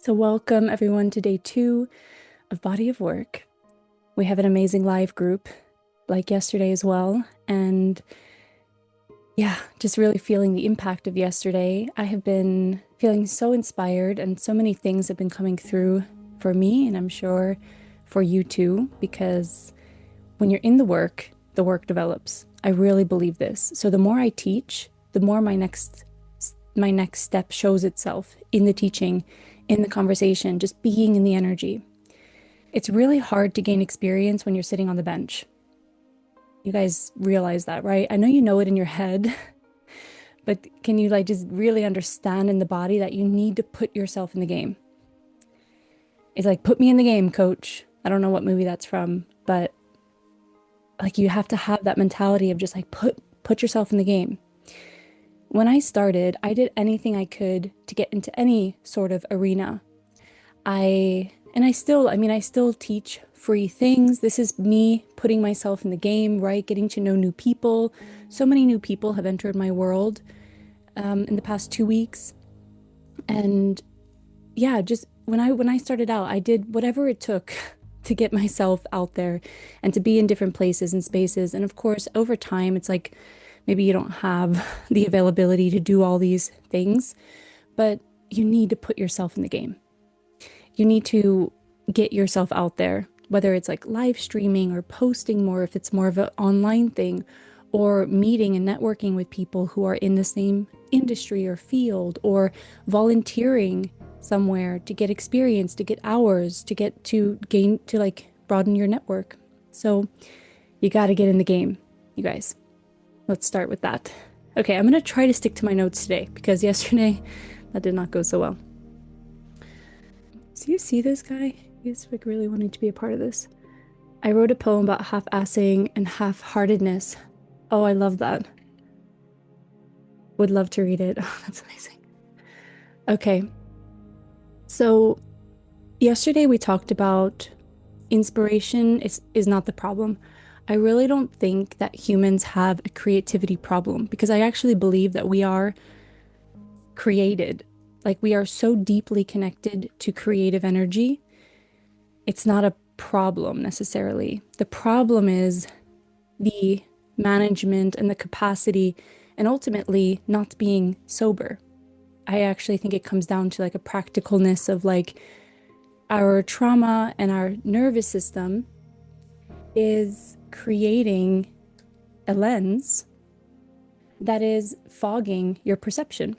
So, welcome everyone to day 2 of Body of Work. We have an amazing live group like yesterday as well. And yeah, just really feeling the impact of yesterday. I have been feeling so inspired, and so many things have been coming through for me, and I'm sure for you too, because when you're in the work develops. I really believe this. So, the more I teach, the more my next step shows itself in the teaching, in the conversation, just being in the energy. It's really hard to gain experience when you're sitting on the bench. You guys realize that, right? I know you know it in your head, but can you like just really understand in the body that you need to put yourself in the game? It's like, put me in the game, coach. I don't know what movie that's from, but like you have to have that mentality of just like put yourself in the game. When I started, I did anything I could to get into any sort of arena. I still teach free things. This is me putting myself in the game, right? Getting to know new people. So many new people have entered my world in the past 2 weeks. And yeah, just when I started out, I did whatever it took to get myself out there and to be in different places and spaces. And of course, over time, it's like maybe you don't have the availability to do all these things, but you need to put yourself in the game. You need to get yourself out there, whether it's like live streaming or posting more, if it's more of an online thing, or meeting and networking with people who are in the same industry or field, or volunteering somewhere to get experience, to get hours, to get to gain, to like broaden your network. So you got to get in the game, you guys. Let's start with that. Okay, I'm going to try to stick to my notes today because yesterday that did not go so well. Do you see this guy? He's like really wanting to be a part of this. I wrote a poem about half-assing and half-heartedness. Oh, I love that. Would love to read it. Oh, that's amazing. Okay, so yesterday we talked about inspiration is not the problem. I really don't think that humans have a creativity problem because I actually believe that we are created. Like we are so deeply connected to creative energy. It's not a problem necessarily. The problem is the management and the capacity, and ultimately not being sober. I actually think it comes down to like a practicalness of like our trauma and our nervous system is creating a lens that is fogging your perception.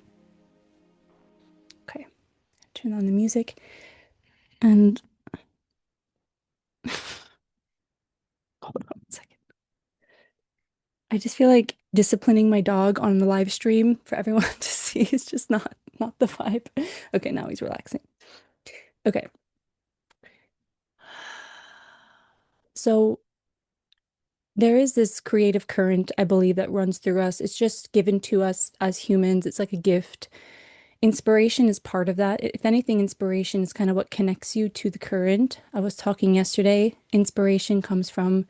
Okay, turn on the music and hold on 1 second. I just feel like disciplining my dog on the live stream for everyone to see is just not the vibe. Okay, now he's relaxing. Okay. So there is this creative current, I believe, that runs through us. It's just given to us as humans. It's like a gift. Inspiration is part of that. If anything, inspiration is kind of what connects you to the current. I was talking yesterday, inspiration comes from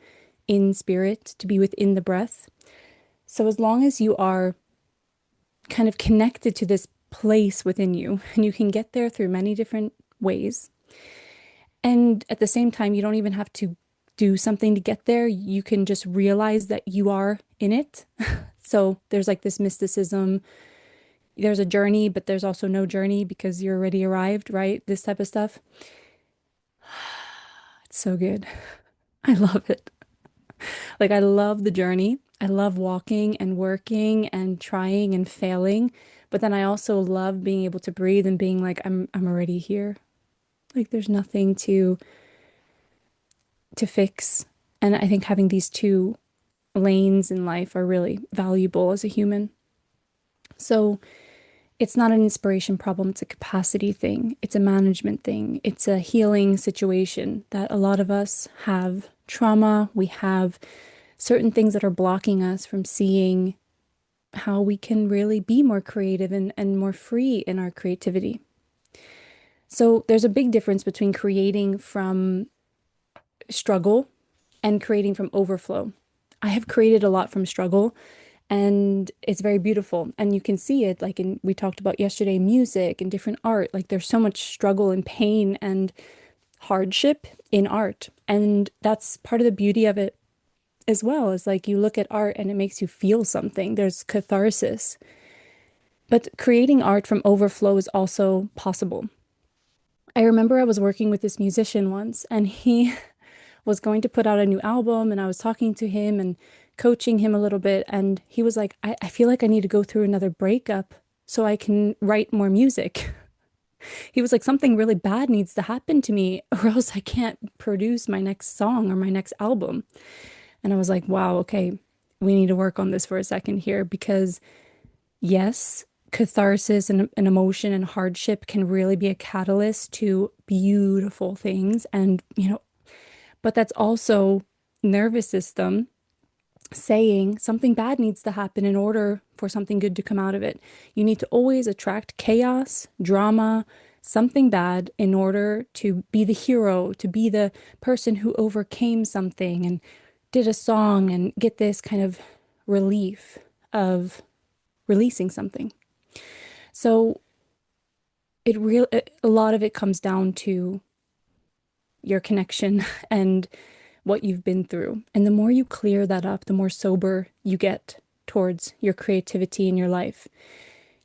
in spirit, to be within the breath. So as long as you are kind of connected to this place within you, and you can get there through many different ways. And at the same time, you don't even have to do something to get there. You can just realize that you are in it. So there's like this mysticism. There's a journey, but there's also no journey because you're already arrived, right? This type of stuff. It's so good. I love it. Like I love the journey. I love walking and working and trying and failing. But then I also love being able to breathe and being like, I'm already here. Like there's nothing to fix. And I think having these two lanes in life are really valuable as a human. So it's not an inspiration problem, it's a capacity thing, it's a management thing, it's a healing situation that a lot of us have trauma, we have certain things that are blocking us from seeing how we can really be more creative and more free in our creativity. So there's a big difference between creating from struggle and creating from overflow. I have created a lot from struggle, And it's very beautiful. And you can see it like in, we talked about yesterday, music and different art. Like there's so much struggle and pain and hardship in art. And that's part of the beauty of it as well, is like you look at art and it makes you feel something. There's catharsis. But creating art from overflow is also possible. I remember I was working with this musician once and he was going to put out a new album and I was talking to him and coaching him a little bit. And he was like, I feel like I need to go through another breakup so I can write more music. He was like, something really bad needs to happen to me or else I can't produce my next song or my next album. And I was like, wow, okay, we need to work on this for a second here because yes, catharsis and emotion and hardship can really be a catalyst to beautiful things. And, but that's also nervous system saying something bad needs to happen in order for something good to come out of it. You need to always attract chaos, drama, something bad in order to be the hero, to be the person who overcame something and did a song and get this kind of relief of releasing something. So a lot of it comes down to your connection and what you've been through. And the more you clear that up, the more sober you get towards your creativity in your life.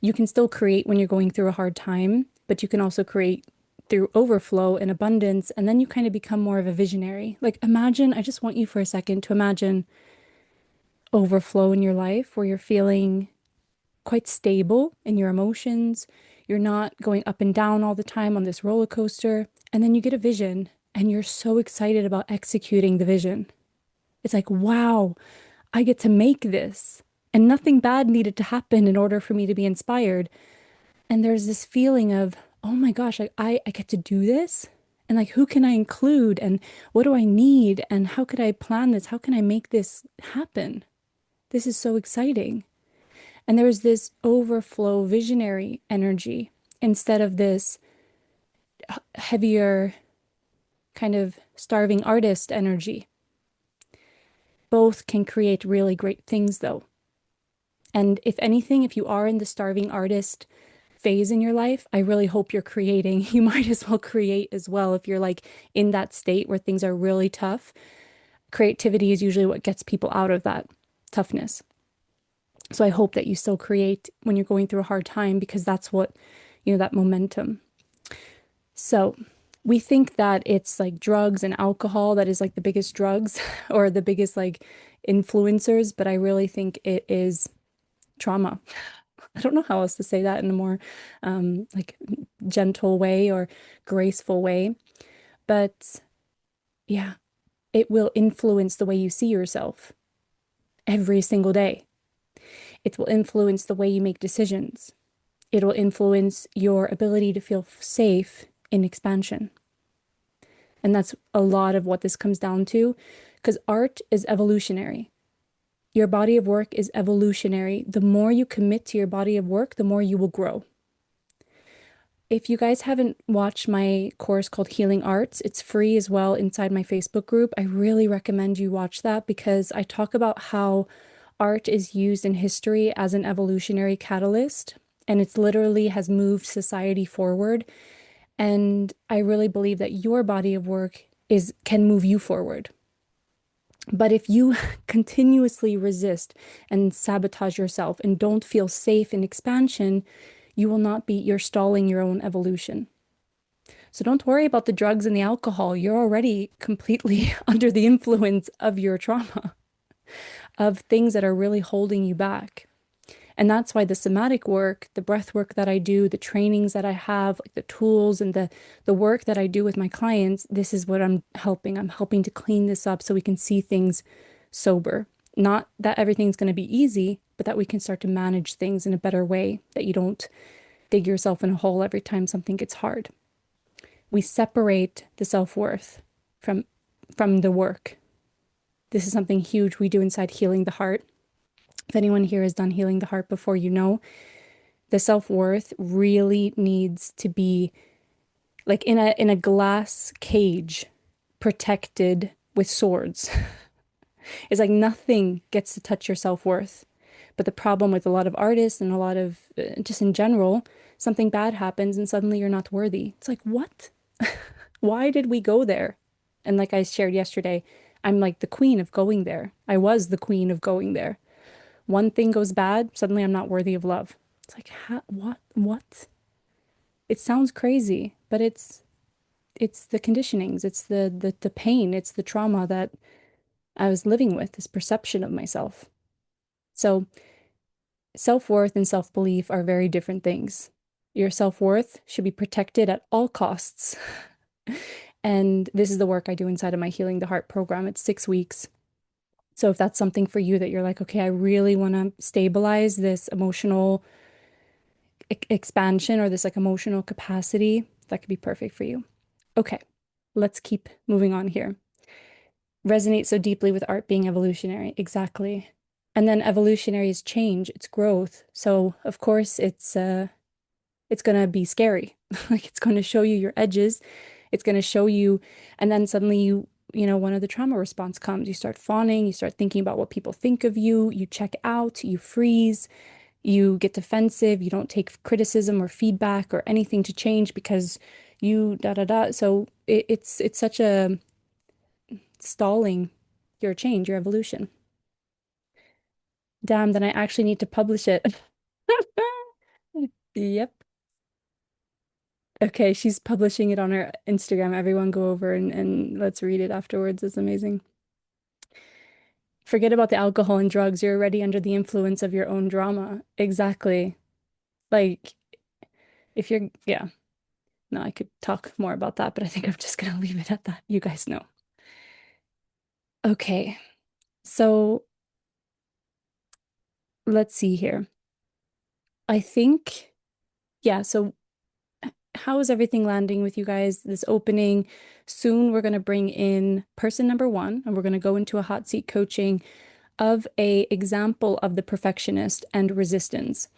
You can still create when you're going through a hard time, but you can also create through overflow and abundance. And then you kind of become more of a visionary. Like imagine, I just want you for a second to imagine overflow in your life where you're feeling quite stable in your emotions. You're not going up and down all the time on this roller coaster. And then you get a vision and you're so excited about executing the vision. It's like, wow, I get to make this. And nothing bad needed to happen in order for me to be inspired. And there's this feeling of, oh my gosh, I get to do this. And like, who can I include? And what do I need? And how could I plan this? How can I make this happen? This is so exciting. And there's this overflow visionary energy instead of this heavier kind of starving artist energy. Both can create really great things though. And if anything, if you are in the starving artist phase in your life, I really hope you're creating. You might as well create as well. If you're like in that state where things are really tough, creativity is usually what gets people out of that toughness. So I hope that you still create when you're going through a hard time because that's what, that momentum. So we think that it's like drugs and alcohol that is like the biggest drugs or the biggest like influencers, but I really think it is trauma. I don't know how else to say that in a more like gentle way or graceful way. But yeah, it will influence the way you see yourself every single day. It will influence the way you make decisions. It will influence your ability to feel safe in expansion. And that's a lot of what this comes down to, because art is evolutionary. Your body of work is evolutionary. The more you commit to your body of work, the more you will grow. If you guys haven't watched my course called Healing Arts, it's free as well inside my Facebook group. I really recommend you watch that because I talk about how art is used in history as an evolutionary catalyst, and it's literally has moved society forward. And I really believe that your body of work can move you forward. But if you continuously resist and sabotage yourself and don't feel safe in expansion, you're stalling your own evolution. So don't worry about the drugs and the alcohol. You're already completely under the influence of your trauma, of things that are really holding you back. And that's why the somatic work, the breath work that I do, the trainings that I have, like the tools and the work that I do with my clients, this is what I'm helping. I'm helping to clean this up so we can see things sober. Not that everything's going to be easy, but that we can start to manage things in a better way, that you don't dig yourself in a hole every time something gets hard. We separate the self-worth from the work. This is something huge we do inside Healing the Heart. If anyone here has done Healing the Heart before, the self-worth really needs to be like in a glass cage, protected with swords. It's like nothing gets to touch your self-worth. But the problem with a lot of artists and a lot of just in general, something bad happens and suddenly you're not worthy. It's like, what? Why did we go there? And like I shared yesterday, I'm like the queen of going there. I was the queen of going there. One thing goes bad, suddenly I'm not worthy of love. It's like, what? What? It sounds crazy, but it's the conditionings, it's the pain, it's the trauma that I was living with, this perception of myself. So self-worth and self-belief are very different things. Your self-worth should be protected at all costs. And this is the work I do inside of my Healing the Heart program. It's 6 weeks. So if that's something for you that you're like, okay, I really want to stabilize this emotional expansion or this like emotional capacity, that could be perfect for you. Okay, let's keep moving on here. Resonate so deeply with art being evolutionary. Exactly. And then evolutionary is change, it's growth. So of course it's gonna be scary. Like it's gonna show you your edges. It's gonna show you, and then suddenly one of the trauma response comes. You start fawning, you start thinking about what people think of you, you check out, you freeze, you get defensive, you don't take criticism or feedback or anything to change because you da da da. So it's such a stalling your change, your evolution. Damn, then I actually need to publish it. Yep. Okay, she's publishing it on her Instagram. Everyone go over and let's read it afterwards. It's amazing. Forget about the alcohol and drugs. You're already under the influence of your own drama. Exactly. Like, if you're, yeah, no, I could talk more about that, but I think I'm just gonna leave it at that. You guys know. Okay, so let's see here. I think, yeah, so how is everything landing with you guys? This opening. Soon we're going to bring in person number one, and we're going to go into a hot seat coaching of a example of the perfectionist and resistance.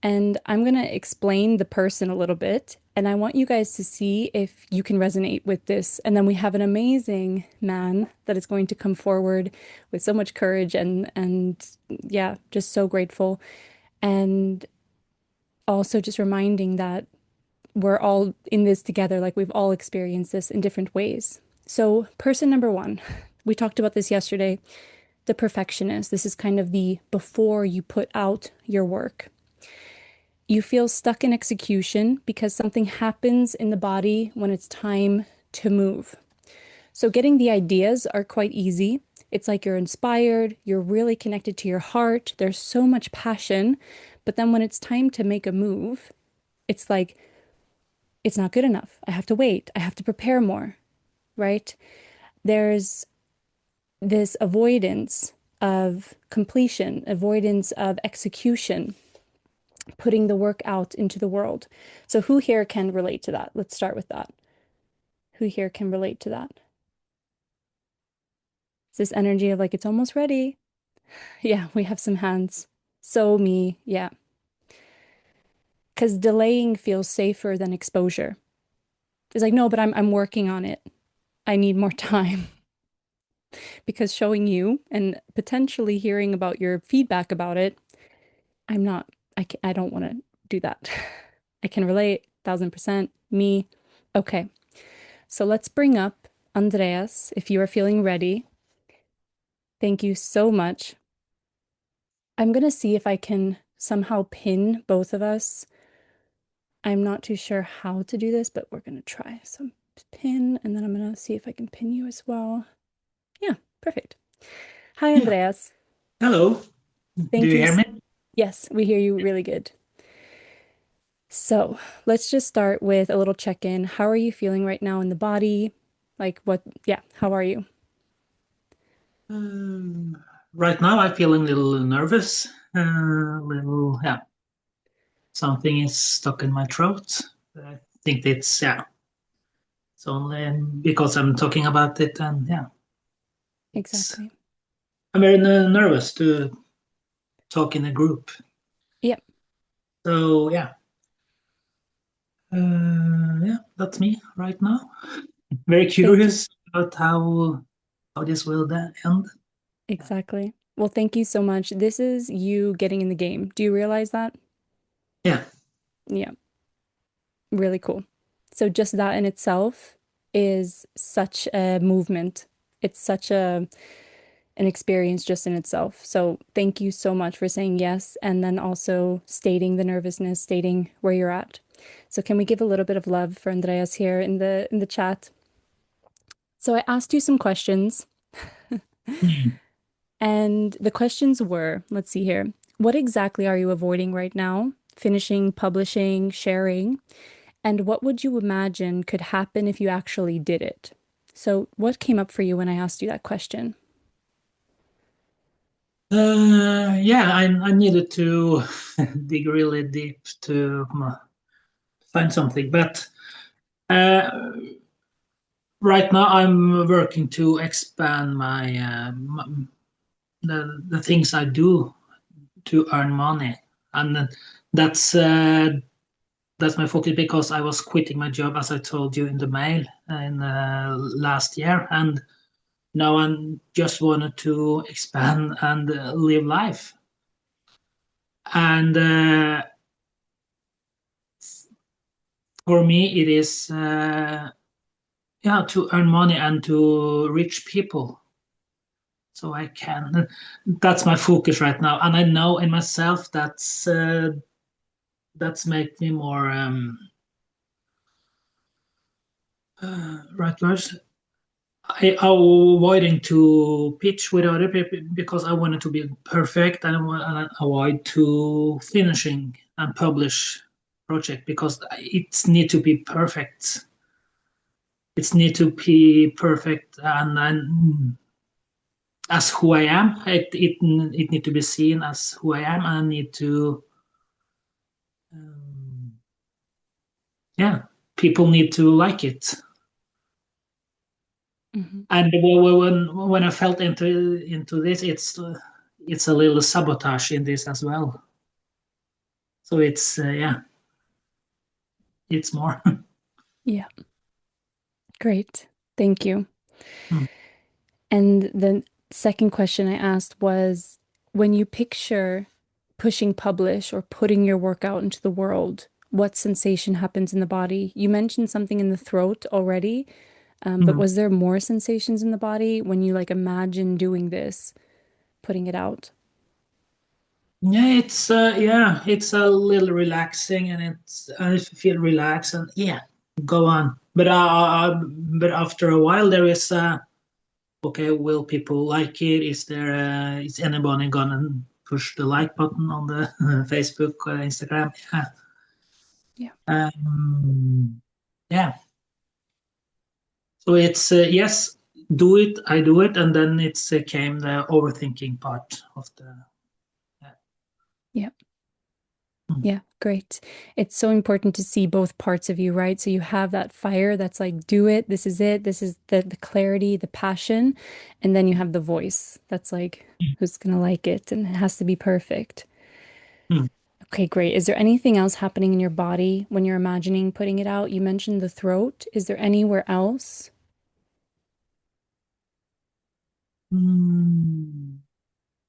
And I'm going to explain the person a little bit, and I want you guys to see if you can resonate with this. And then we have an amazing man that is going to come forward with so much courage and yeah, just so grateful. And also just reminding that we're all in this together, like we've all experienced this in different ways. So, person number one, we talked about this yesterday, the perfectionist. This is kind of the before you put out your work. You feel stuck in execution because something happens in the body when it's time to move. So, getting the ideas are quite easy. It's like you're inspired, you're really connected to your heart, there's so much passion. But then when it's time to make a move, it's like, it's not good enough. I have to wait. I have to prepare more, right? There's this avoidance of completion, avoidance of execution, putting the work out into the world. So, who here can relate to that? Let's start with that. Who here can relate to that? It's this energy of like, it's almost ready. Yeah, we have some hands. So, me, yeah. Because delaying feels safer than exposure. It's like, no, but I'm working on it. I need more time. Because showing you and potentially hearing about your feedback about it, I'm not, I don't want to do that. I can relate, 1000%. Me. Okay. So let's bring up Andreas if you are feeling ready. Thank you so much. I'm going to see if I can somehow pin both of us. I'm not too sure how to do this, but we're going to try. So pin, and then I'm going to see if I can pin you as well. Yeah, perfect. Hi, Yeah. Andreas. Hello. Do Thank you you. hear me? Yes, we hear you really good. So let's just start with a little check-in. How are you feeling right now in the body? Like what, yeah, how are you? Um, right now, I feel a little nervous. Little, yeah, something is stuck in my throat. I think it's only because I'm talking about it, and yeah, it's. Exactly. I'm very nervous to talk in a group. Yep. So yeah, that's me right now. Very Thank you. curious about how this will end. Exactly. Well, thank you so much. This is you getting in the game. Do you realize that? Yeah. Yeah, really cool. So just that in itself is such a movement. It's such a an experience just in itself. So thank you so much for saying yes and then also stating the nervousness, stating where you're at. So can we give a little bit of love for Andreas here in the chat? So I asked you some questions Mm. and the questions were, let's see here. What exactly are you avoiding right now? Finishing, publishing, sharing? And what would you imagine could happen if you actually did it? So what came up for you when I asked you that question? Yeah, I needed to dig really deep to find something, but uh, right now I'm working to expand the things I do to earn money, and that's that's my focus because I was quitting my job as I told you in the mail in last year, and now I just wanted to expand and live life, and for me it is yeah, to earn money and to reach people so I can. That's my focus right now, and I know in myself that's make me more right words. I avoiding to pitch with other people because I wanted to be perfect, and I avoid to finishing and publish project because it's need to be perfect. It's need to be perfect, and as who I am. It need to be seen as who I am. I need to, um, yeah, people need to like it. Mhm. And when I felt into this, it's a little sabotage in this as well. So it's yeah, it's more. Yeah, great. Thank you. Mm, And the second question I asked was when you picture pushing publish or putting your work out into the world, what sensation happens in the body? You mentioned something in the throat already, but mm. was there more sensations in the body when you like imagine doing this, putting it out? Yeah, it's a little relaxing, and it's I feel relaxed, and yeah, go on. But after a while, there is okay, will people like it? Is anybody gonna push the like button on the Facebook or Instagram? Yeah. Yeah. Yeah. So it's yes, do it. I do it, and then it's came the overthinking part of the. Yeah. Yeah. Mm, Yeah, great. It's so important to see both parts of you, right? So you have that fire that's like, do it, this is it, this is the clarity, the passion, and then you have the voice that's like, who's gonna like it, and it has to be perfect. mm, Okay, great. Is there anything else happening in your body when you're imagining putting it out? You mentioned the throat. Is there anywhere else? mm.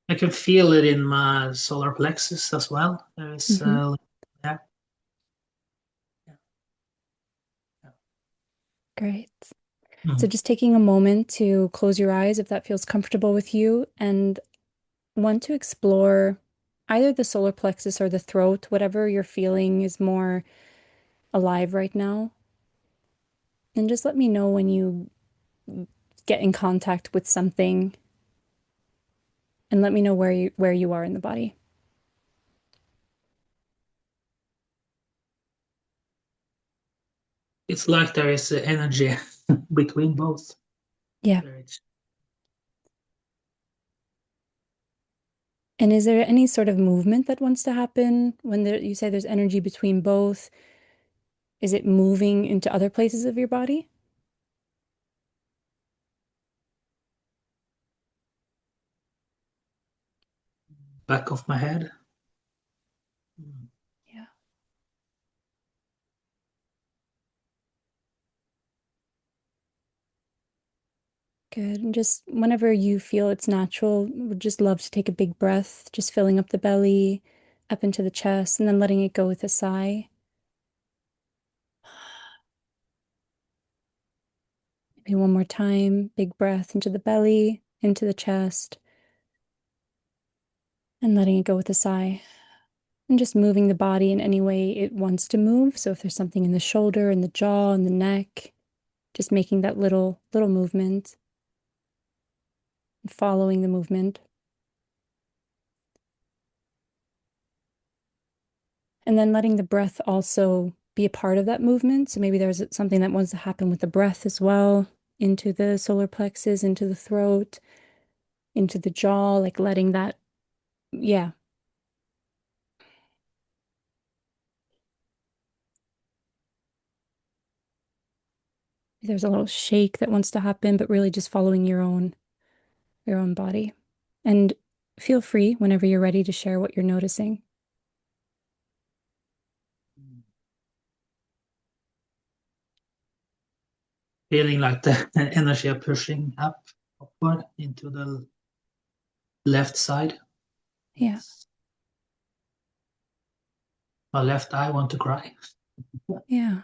I can feel it in my solar plexus as well. There is Hmm. yeah, yeah, yeah. Great. So Mm. just taking a moment to close your eyes if that feels comfortable with you and want to explore either the solar plexus or the throat, whatever you're feeling is more alive right now. And just let me know when you get in contact with something and let me know where you are in the body. It's like there is energy between both. Yeah. There is. And is there any sort of movement that wants to happen when you say there's energy between both? Is it moving into other places of your body? Back of my head. Mm. Yeah. Good. And just whenever you feel it's natural, would just love to take a big breath, just filling up the belly, up into the chest, and then letting it go with a sigh. Maybe one more time. Big breath into the belly, into the chest, and letting it go with a sigh. And just moving the body in any way it wants to move. So if there's something in the shoulder, in the jaw, in the neck, just making that little movement and following the movement. And then letting the breath also be a part of that movement. So maybe there's something that wants to happen with the breath as well, into the solar plexus, into the throat, into the jaw, like letting that, yeah. There's a little shake that wants to happen, but really just following your own body. And feel free whenever you're ready to share what you're noticing. Feeling like the energy are pushing upward into the left side. Yeah, My left eye want to cry. yeah.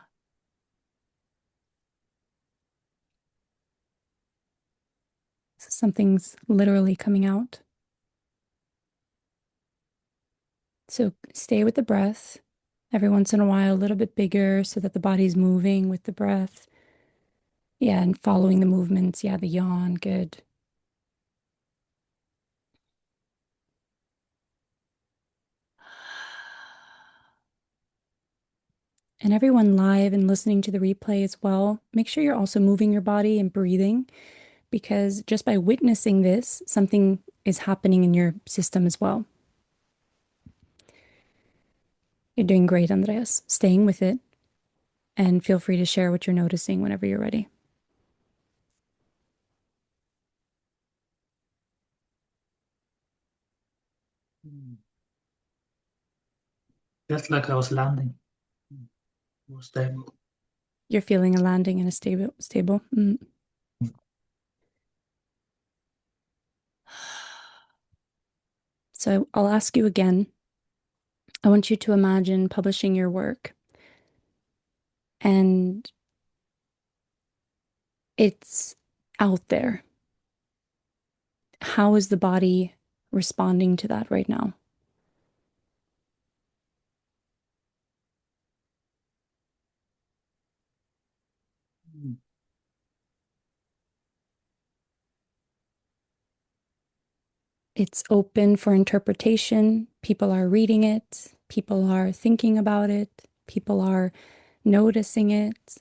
So something's literally coming out. So stay with the breath. Every once in a while, a little bit bigger so that the body's moving with the breath. Yeah, and following the movements. Yeah, the yawn. Good. And everyone live and listening to the replay as well, make sure you're also moving your body and breathing because just by witnessing this, something is happening in your system as well. You're doing great, Andreas. Staying with it and feel free to share what you're noticing whenever you're ready. Felt like I was landing. More stable. You're feeling a landing in a stable. So I'll ask you again. I want you to imagine publishing your work and it's out there. How is the body responding to that right now? It's open for interpretation. People are reading it, people are thinking about it, people are noticing it.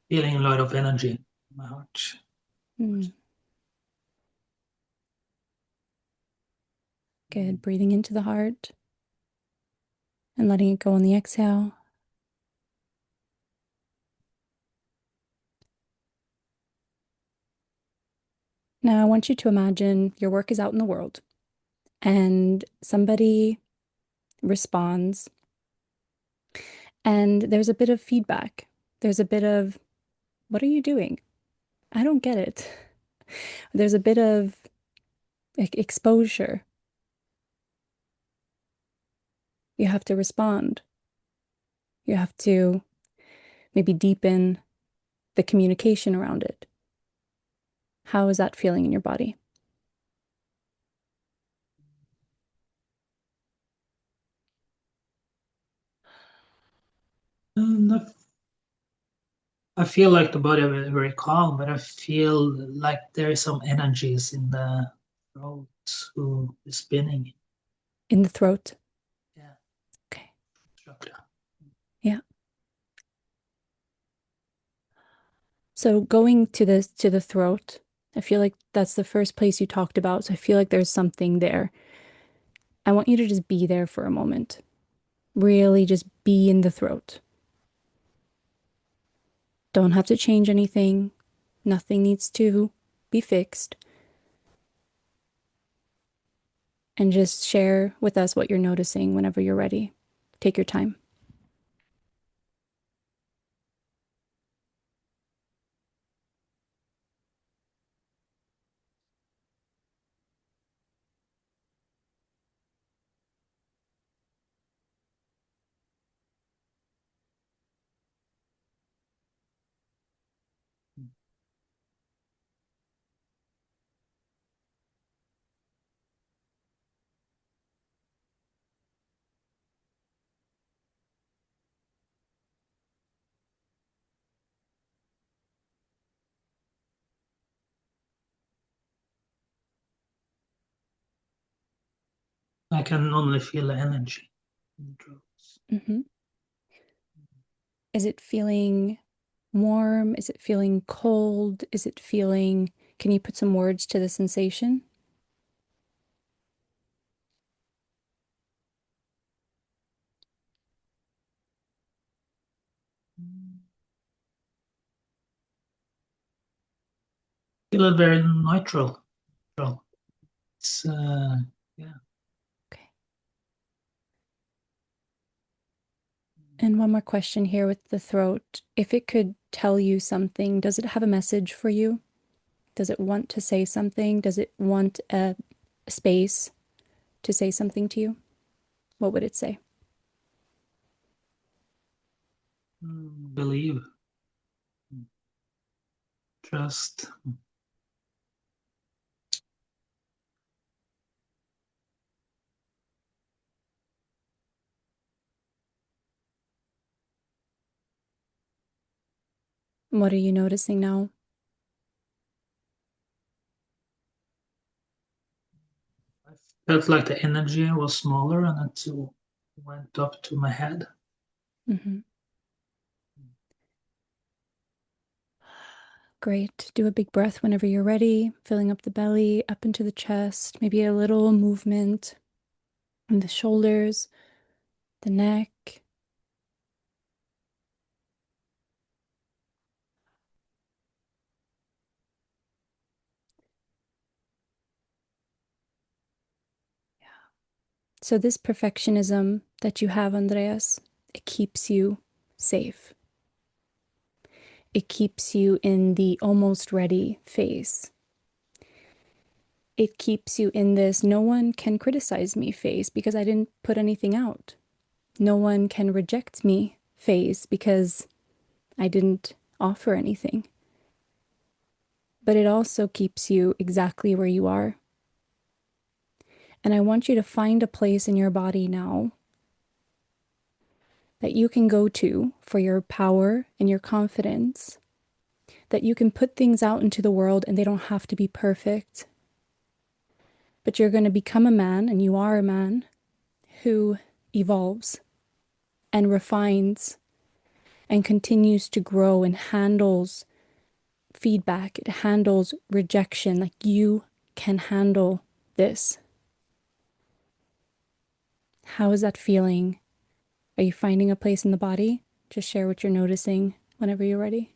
Feeling a lot of energy in my heart. Mm, good. Breathing into the heart and letting it go on the exhale. Now, I want you to imagine your work is out in the world and somebody responds, and there's a bit of feedback. There's a bit of, what are you doing? I don't get it. There's a bit of exposure. You have to respond. You have to maybe deepen the communication around it. How is that feeling in your body? And I feel like the body is very calm, but I feel like there is some energies in the throat who is spinning. In the throat? Yeah, Okay. chakra. Yeah. So going to the throat, I feel like that's the first place you talked about. So I feel like there's something there. I want you to just be there for a moment. Really just be in the throat. Don't have to change anything. Nothing needs to be fixed. And just share with us what you're noticing whenever you're ready. Take your time. I can only feel the energy in the throat. Hmm. Is it feeling warm? Is it feeling cold? Is it feeling, can you put some words to the sensation? Feel it very neutral. It's yeah. Okay. And one more question here with the throat. If it could tell you something, does it have a message for you? Does it want to say something? Does it want a space to say something to you? What would it say? Believe, trust. What are you noticing now? I felt like the energy was smaller and it went up to my head. Hmm. Great. Do a big breath whenever you're ready, filling up the belly, up into the chest, maybe a little movement in the shoulders, the neck. So, this perfectionism that you have, Andreas, it keeps you safe. It keeps you in the almost ready phase. It keeps you in this no one can criticize me phase because I didn't put anything out. No one can reject me phase because I didn't offer anything. But it also keeps you exactly where you are. And I want you to find a place in your body now that you can go to for your power and your confidence, that you can put things out into the world and they don't have to be perfect. But you're going to become a man, and you are a man who evolves and refines and continues to grow and handles feedback, it handles rejection. Like you can handle this. How is that feeling? Are you finding a place in the body? Just share what you're noticing whenever you're ready.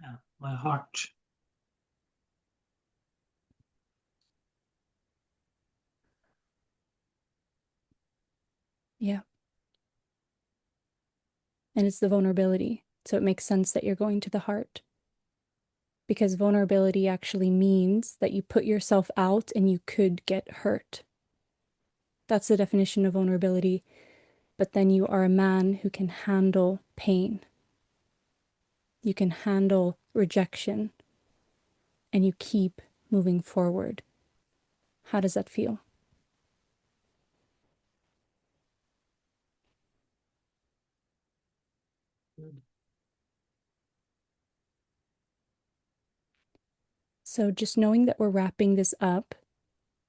Yeah, my heart. Yeah. And it's the vulnerability. So it makes sense that you're going to the heart because vulnerability actually means that you put yourself out and you could get hurt. That's the definition of vulnerability. But then you are a man who can handle pain. You can handle rejection and you keep moving forward. How does that feel? So, just knowing that we're wrapping this up,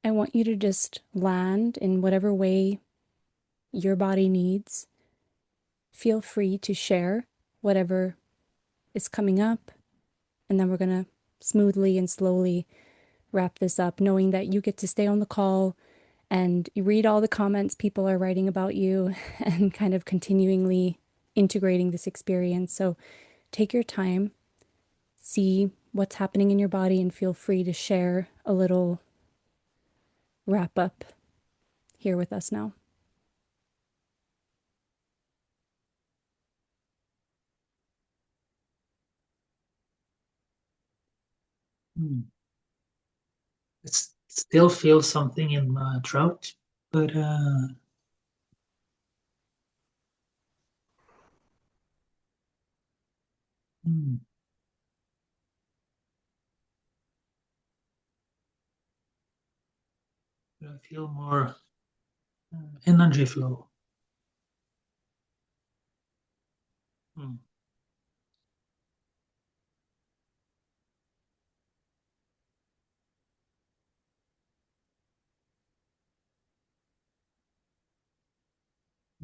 I want you to just land in whatever way your body needs. Feel free to share whatever is coming up, and then we're going to smoothly and slowly wrap this up, knowing that you get to stay on the call and you read all the comments people are writing about you and kind of continually integrating this experience. So take your time, see what's happening in your body, and feel free to share a little wrap up here with us now. Hmm. It still feels something in my throat, but hmm, I feel more energy flow. Hmm.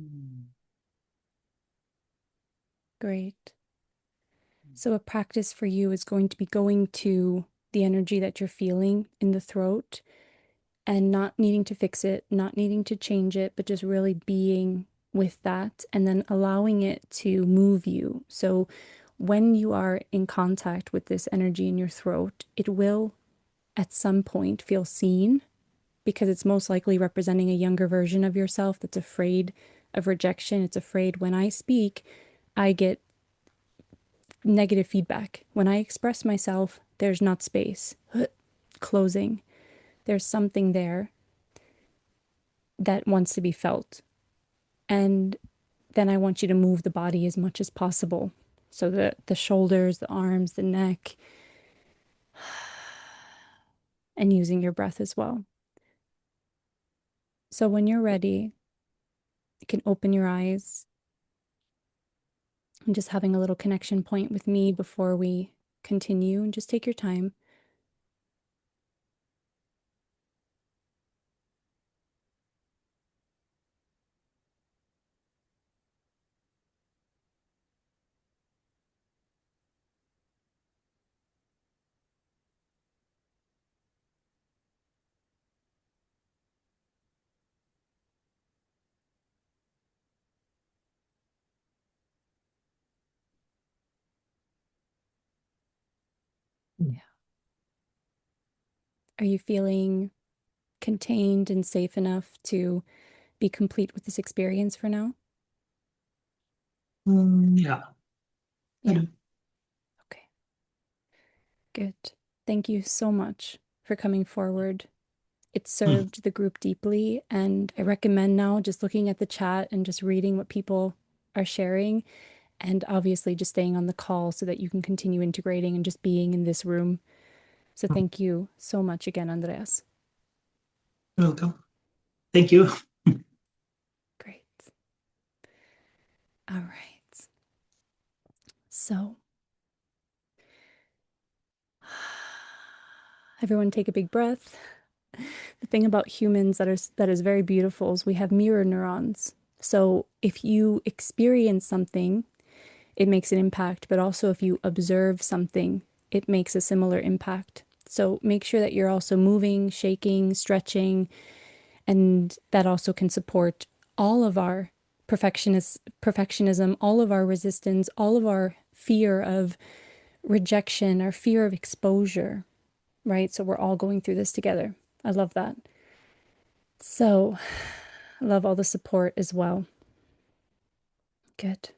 Mm. Great. So a practice for you is going to be going to the energy that you're feeling in the throat and not needing to fix it, not needing to change it, but just really being with that and then allowing it to move you. So when you are in contact with this energy in your throat, it will at some point feel seen because it's most likely representing a younger version of yourself that's afraid of rejection. It's afraid when I speak, I get negative feedback. When I express myself, there's not space, closing. There's something there that wants to be felt. And then I want you to move the body as much as possible. So the shoulders, the arms, the neck, and using your breath as well. So when you're ready, you can open your eyes and just having a little connection point with me before we continue and just take your time. Mm. Yeah. Are you feeling contained and safe enough to be complete with this experience for now? Yeah, I Yeah. do. Okay. Good. Thank you so much for coming forward. It Mm. served the group deeply, and I recommend now just looking at the chat and just reading what people are sharing, and obviously just staying on the call so that you can continue integrating and just being in this room. So Mm. thank you so much again, Andreas. Welcome. Thank you. Great. All right. So, everyone take a big breath. The thing about humans that is very beautiful is we have mirror neurons. So, if you experience something, it makes an impact, but also if you observe something, it makes a similar impact. So make sure that you're also moving, shaking, stretching, and that also can support all of our perfectionism, all of our resistance, all of our fear of rejection, our fear of exposure, right? So we're all going through this together. I love that. So I love all the support as well. Good.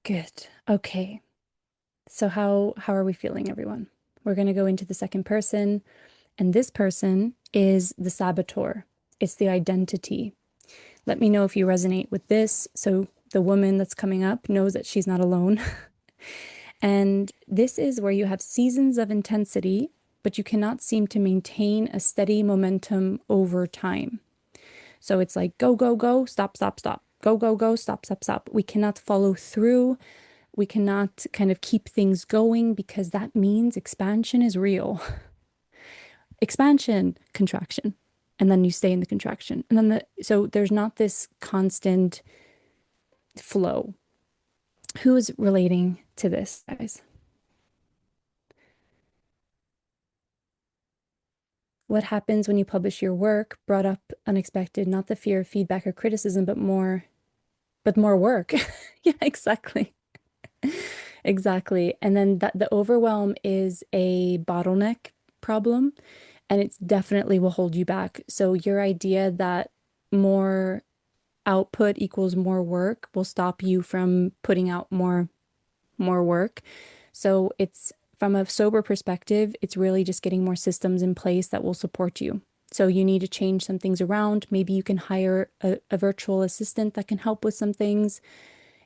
Good. Okay. So how are we feeling, everyone? We're going to go into the second person, and this person is the saboteur. It's the identity. Let me know if you resonate with this. So the woman that's coming up knows that she's not alone. And this is where you have seasons of intensity, but you cannot seem to maintain a steady momentum over time. So it's like go, go, go, stop, stop, stop. Go, go, go, stop, stop, stop. We cannot follow through. We cannot kind of keep things going because that means expansion is real. Expansion, contraction, and then you stay in the contraction. And then so there's not this constant flow. Who is relating to this, guys? What happens when you publish your work brought up unexpected, not the fear of feedback or criticism, but more work. Yeah, exactly. Exactly. And then that the overwhelm is a bottleneck problem, and it's definitely will hold you back. So your idea that more output equals more work will stop you from putting out more work. So it's from a sober perspective, it's really just getting more systems in place that will support you. So you need to change some things around. Maybe you can hire a virtual assistant that can help with some things.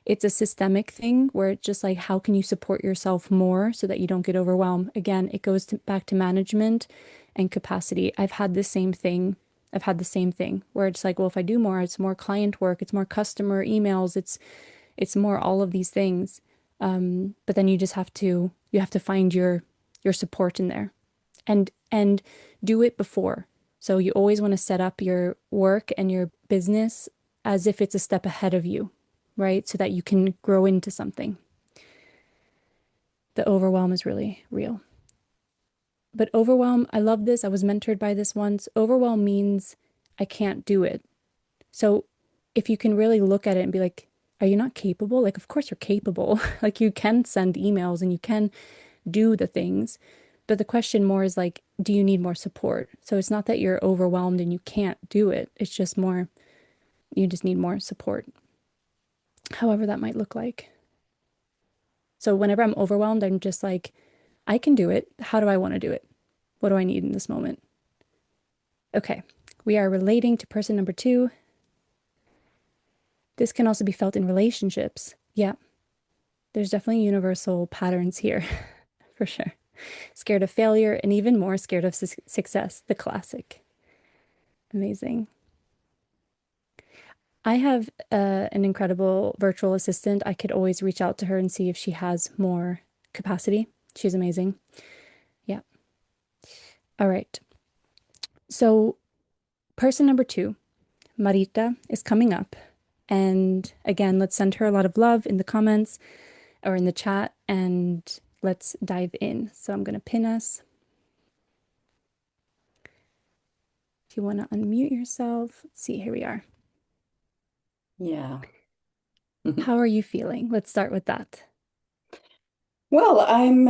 It's a systemic thing where it's just like, how can you support yourself more so that you don't get overwhelmed? Again, it goes back to management and capacity. I've had the same thing. I've had the same thing where it's like, well, if I do more, it's more client work, it's more customer emails, it's more all of these things. But then you have to find your support in there and do it before. So you always want to set up your work and your business as if it's a step ahead of you, right? So that you can grow into something. The overwhelm is really real. But overwhelm, I love this. I was mentored by this once. Overwhelm means I can't do it. So if you can really look at it and be like, are you not capable? Like, of course you're capable. Like, you can send emails and you can do the things. But the question more is like, do you need more support? So it's not that you're overwhelmed and you can't do it. It's just more, you just need more support, however that might look like. So whenever I'm overwhelmed, I'm just like, I can do it. How do I want to do it? What do I need in this moment? Okay, we are relating to person number two. This can also be felt in relationships. Yeah, there's definitely universal patterns here for sure. Scared of failure and even more scared of success, the classic. Amazing. I have an incredible virtual assistant. I could always reach out to her and see if she has more capacity. She's amazing. Yeah. All right. So, person number two, Marita, is coming up. And again, let's send her a lot of love in the comments or in the chat and let's dive in. So, I'm going to pin us. If you want to unmute yourself, let's see, here we are. Yeah. How are you feeling? Let's start with that. Well, I'm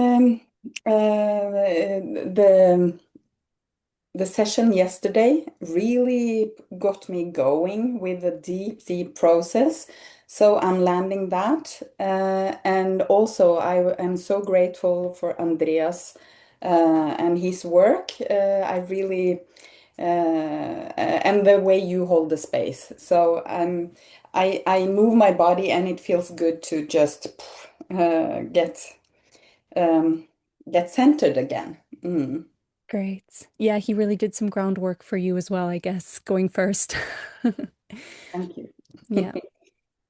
the session yesterday really got me going with a deep, deep process. So I'm landing that. And also, I am so grateful for Andreas and his work. I really, and the way you hold the space. So I move my body and it feels good to just um, get centered again. Mm. Great. Yeah, he really did some groundwork for you as well, I guess, going first. Thank you. Yeah,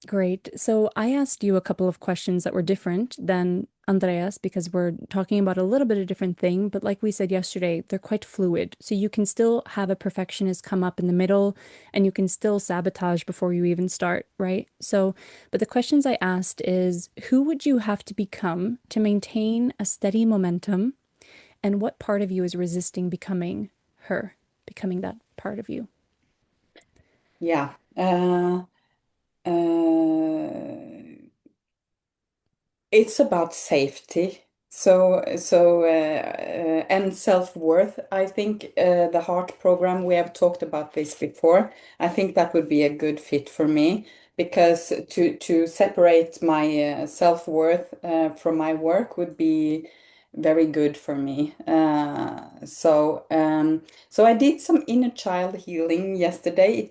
great. So I asked you a couple of questions that were different than Andreas because we're talking about a little bit of different thing, but like we said yesterday, they're quite fluid. So you can still have a perfectionist come up in the middle and you can still sabotage before you even start, right? So, but the questions I asked is who would you have to become to maintain a steady momentum? And what part of you is resisting becoming her, becoming that part of you? Yeah. It's about safety. And self-worth. I think the heart program, we have talked about this before. I think that would be a good fit for me because to separate my self-worth from my work would be very good for me. So I did some inner child healing yesterday.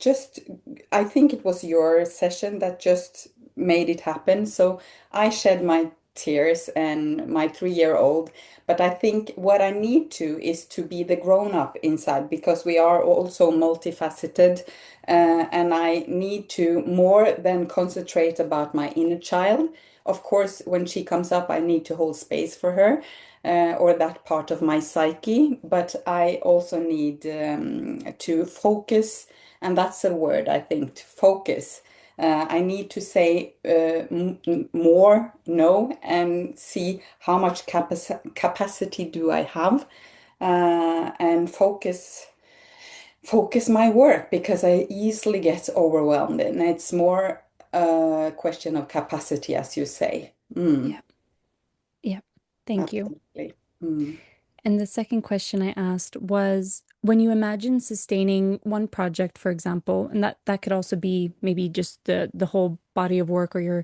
I think it was your session that just made it happen. So I shed my tears and my 3-year-old. But I think what I need to is to be the grown up inside because we are also multifaceted. And I need to more than concentrate about my inner child. Of course, when she comes up, I need to hold space for her. Or that part of my psyche, but I also need to focus, and that's a word I think, to focus. I need to say more no and see how much capacity do I have and focus my work because I easily get overwhelmed and it's more a question of capacity, as you say. Mm, Yeah. Yeah. Thank you. absolutely. Mm. And the second question I asked was when you imagine sustaining one project, for example, and that could also be maybe just the whole body of work or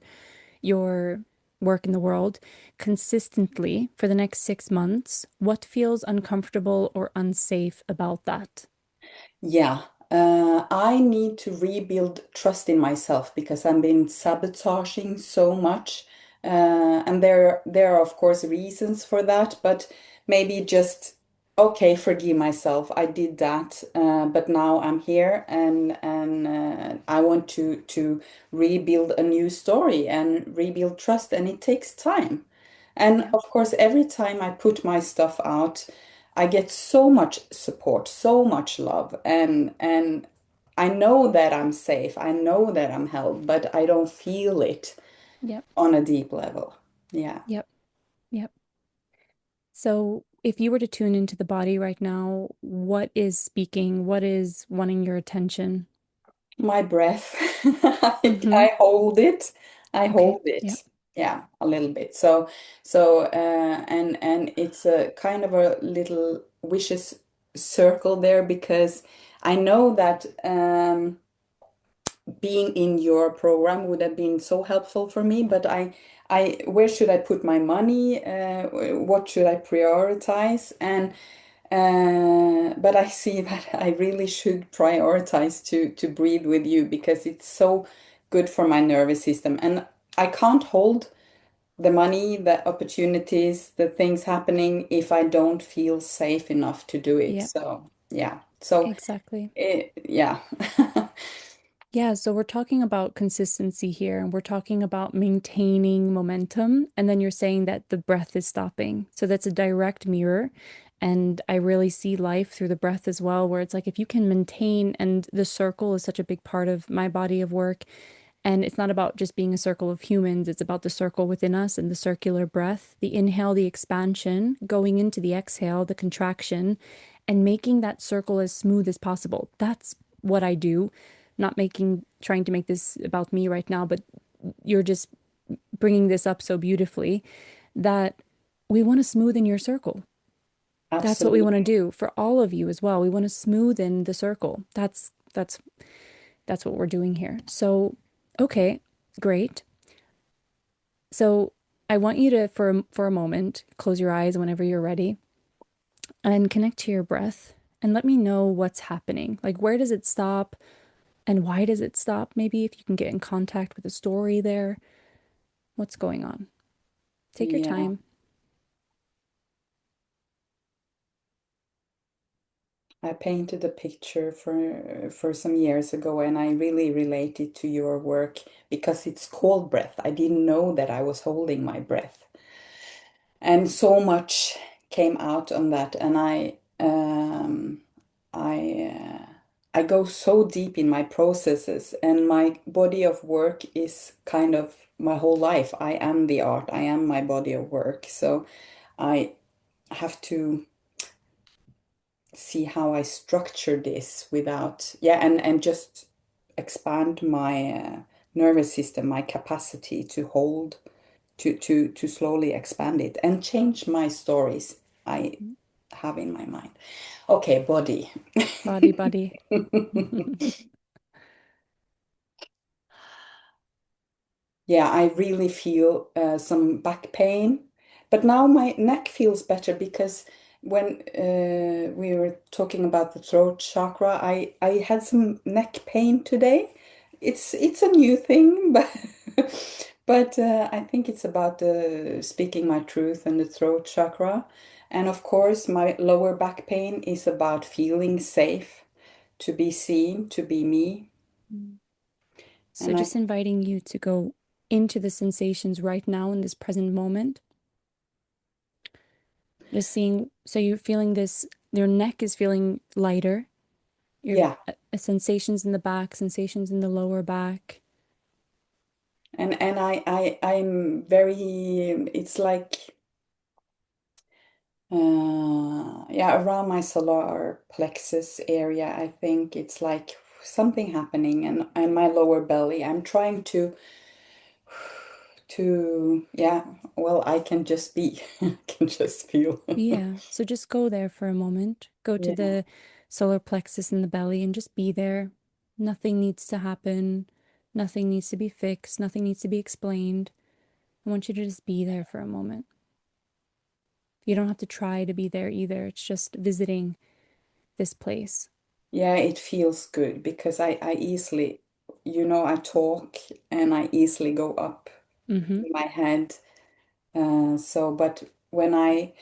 your work in the world consistently for the next 6 months, what feels uncomfortable or unsafe about that? Yeah, I need to rebuild trust in myself because I've been sabotaging so much. And there are, of course, reasons for that, but maybe just, okay, forgive myself. I did that, but now I'm here and I want to rebuild a new story and rebuild trust, and it takes time. And Yeah. of course, every time I put my stuff out, I get so much support, so much love, and I know that I'm safe. I know that I'm held, but I don't feel it Yep. on a deep level. Yeah. Yep. Yep. So if you were to tune into the body right now, what is speaking? What is wanting your attention? My breath. Mm-hmm. I hold it. I Okay. hold it. Yep. Yeah, a little bit. So and it's a kind of a little vicious circle there because I know that being in your program would have been so helpful for me, but where should I put my money? What should I prioritize? And but I see that I really should prioritize to breathe with you because it's so good for my nervous system. And I can't hold the money, the opportunities, the things happening if I don't feel safe enough to do it. Yep. So yeah. So Exactly. yeah. Yeah, so we're talking about consistency here, and we're talking about maintaining momentum. And then you're saying that the breath is stopping. So that's a direct mirror. And I really see life through the breath as well, where it's like if you can maintain, and the circle is such a big part of my body of work. And it's not about just being a circle of humans, it's about the circle within us and the circular breath, the inhale, the expansion, going into the exhale, the contraction, and making that circle as smooth as possible. That's what I do. Not making, trying to make this about me right now, but you're just bringing this up so beautifully that we want to smoothen your circle. That's what we want to Absolutely. do for all of you as well. We want to smoothen the circle. That's what we're doing here. So, okay, great. So, I want you to for a moment close your eyes whenever you're ready and connect to your breath and let me know what's happening. Like where does it stop and why does it stop? Maybe if you can get in contact with a story there. What's going on? Take your Yeah. time. I painted a picture for some years ago and I really related to your work because it's called breath. I didn't know that I was holding my breath. And so much came out on that and I go so deep in my processes and my body of work is kind of my whole life. I am the art. I am my body of work. So I have to see how I structure this without, yeah, and just expand my nervous system, my capacity to hold, to slowly expand it and change my stories I have in my mind. Okay, body. Body, body. Yeah, I really feel some back pain, but now my neck feels better because when we were talking about the throat chakra, I had some neck pain today. It's a new thing, but I think it's about speaking my truth and the throat chakra, and of course my lower back pain is about feeling safe, to be seen, to be me, So and I just inviting you to go into the sensations right now in this present moment. Just seeing, so you're feeling this, your neck is feeling lighter. Your yeah. sensations in the back, sensations in the lower back. And I'm very, it's like, yeah, around my solar plexus area, I think it's like something happening and my lower belly. I'm trying yeah, well, I can just be, I can just feel. Yeah. So just go there for a moment. Go to Yeah, the solar plexus in the belly and just be there. Nothing needs to happen. Nothing needs to be fixed. Nothing needs to be explained. I want you to just be there for a moment. You don't have to try to be there either. It's just visiting this place. yeah, it feels good because I easily, I talk and I easily go up Mm-hmm. in my head. But when I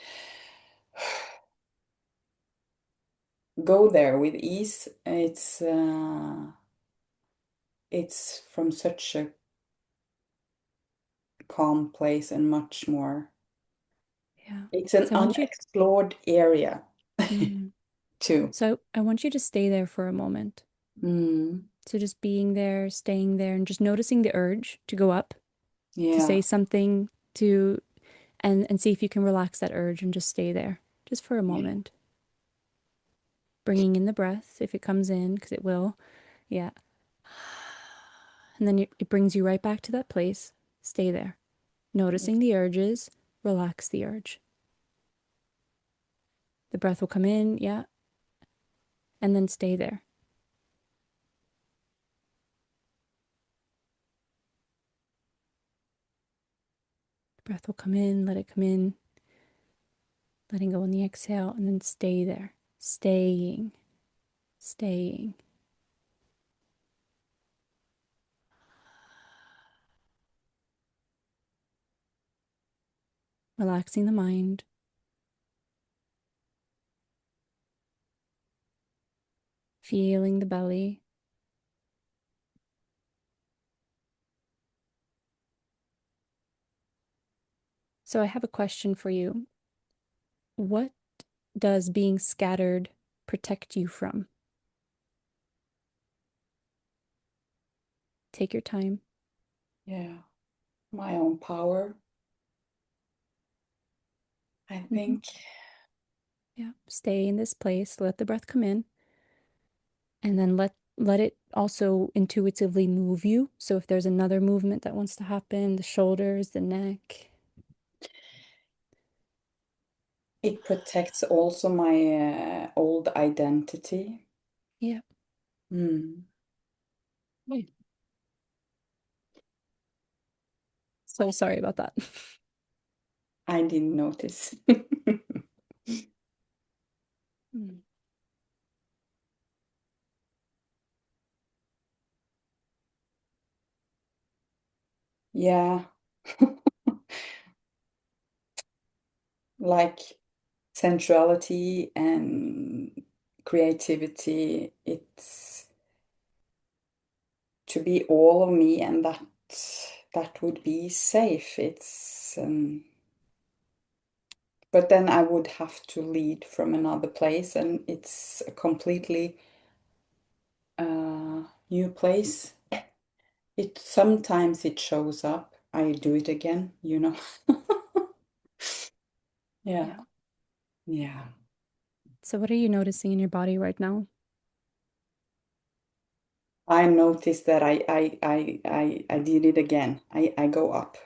go there with ease. It's from such a calm place and much more. Yeah. It's an So I want you, unexplored area. Mm. too. So I want you to stay there for a moment. Mm, So just being there, staying there, and just noticing the urge to go up, to yeah. say something, to and see if you can relax that urge and just stay there, just for a Yeah. moment. Bringing in the breath if it comes in, because it will. Yeah. And then it brings you right back to that place. Stay there. Noticing the urges, relax the urge. The breath will come in, yeah, and then stay there. The breath will come in, let it come in, letting go on the exhale, and then stay there. Staying, staying. Relaxing the mind, feeling the belly. So I have a question for you. What does being scattered protect you from? Take your time. Yeah. My own power, I Mm-hmm. think. Yeah. Stay in this place. Let the breath come in, and then let it also intuitively move you. So if there's another movement that wants to happen, the shoulders, the neck. It protects also my old identity. Yeah. Mm, Right. So sorry about that. I didn't notice. Mm. Yeah. Like sensuality and creativity, it's to be all of me, and that would be safe. It's but then I would have to lead from another place, and it's a completely new place. It sometimes it shows up. I do it again, you know. Yeah. Yeah. Yeah. So what are you noticing in your body right now? I noticed that I did it again. I go up.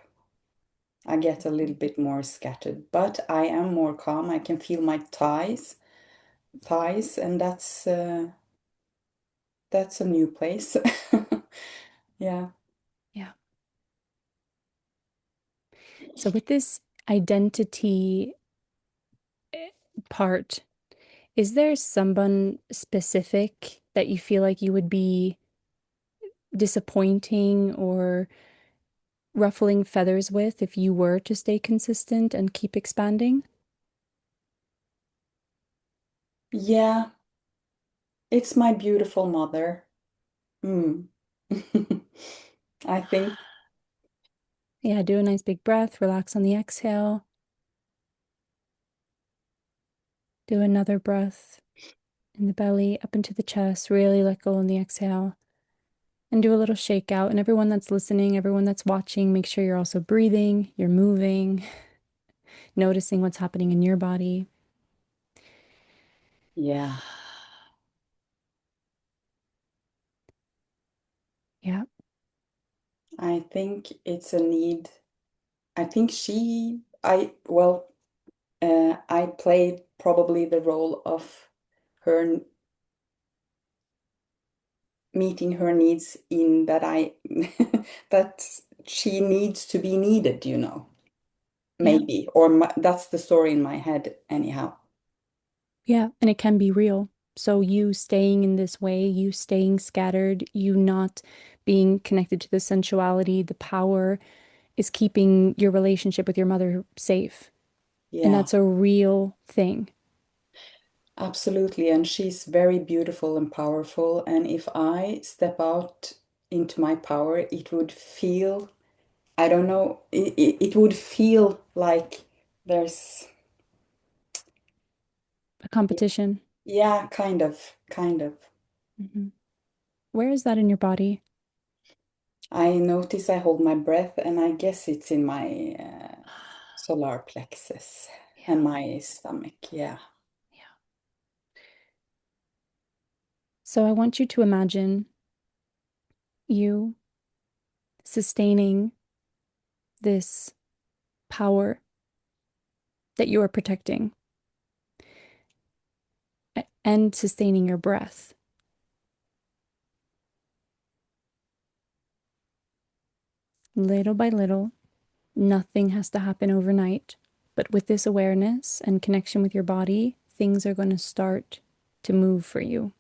I get a little bit more scattered, but I am more calm. I can feel my thighs, and that's a new place. Yeah. Yeah. So with this identity part, is there someone specific that you feel like you would be disappointing or ruffling feathers with if you were to stay consistent and keep expanding? Yeah, it's my beautiful mother. Mm. I think, Yeah, do a nice big breath, relax on the exhale. Do another breath in the belly, up into the chest, really let go on the exhale. And do a little shakeout. And everyone that's listening, everyone that's watching, make sure you're also breathing, you're moving, noticing what's happening in your body. yeah, Yeah, I think it's a need. I think well, I played probably the role of her meeting her needs in that that she needs to be needed, yeah, maybe, or that's the story in my head, anyhow. yeah. And it can be real. So you staying in this way, you staying scattered, you not being connected to the sensuality, the power is keeping your relationship with your mother safe. And Yeah, that's a real thing. absolutely. And she's very beautiful and powerful. And if I step out into my power, it would feel, I don't know, it would feel like there's A competition. Yeah, kind of, kind of. Hmm. Where is that in your body? I notice I hold my breath, and I guess it's in my solar plexus and Yeah, my stomach. Yeah. yeah. So I want you to imagine you sustaining this power that you are protecting and sustaining your breath. Little by little, nothing has to happen overnight. But with this awareness and connection with your body, things are going to start to move for you.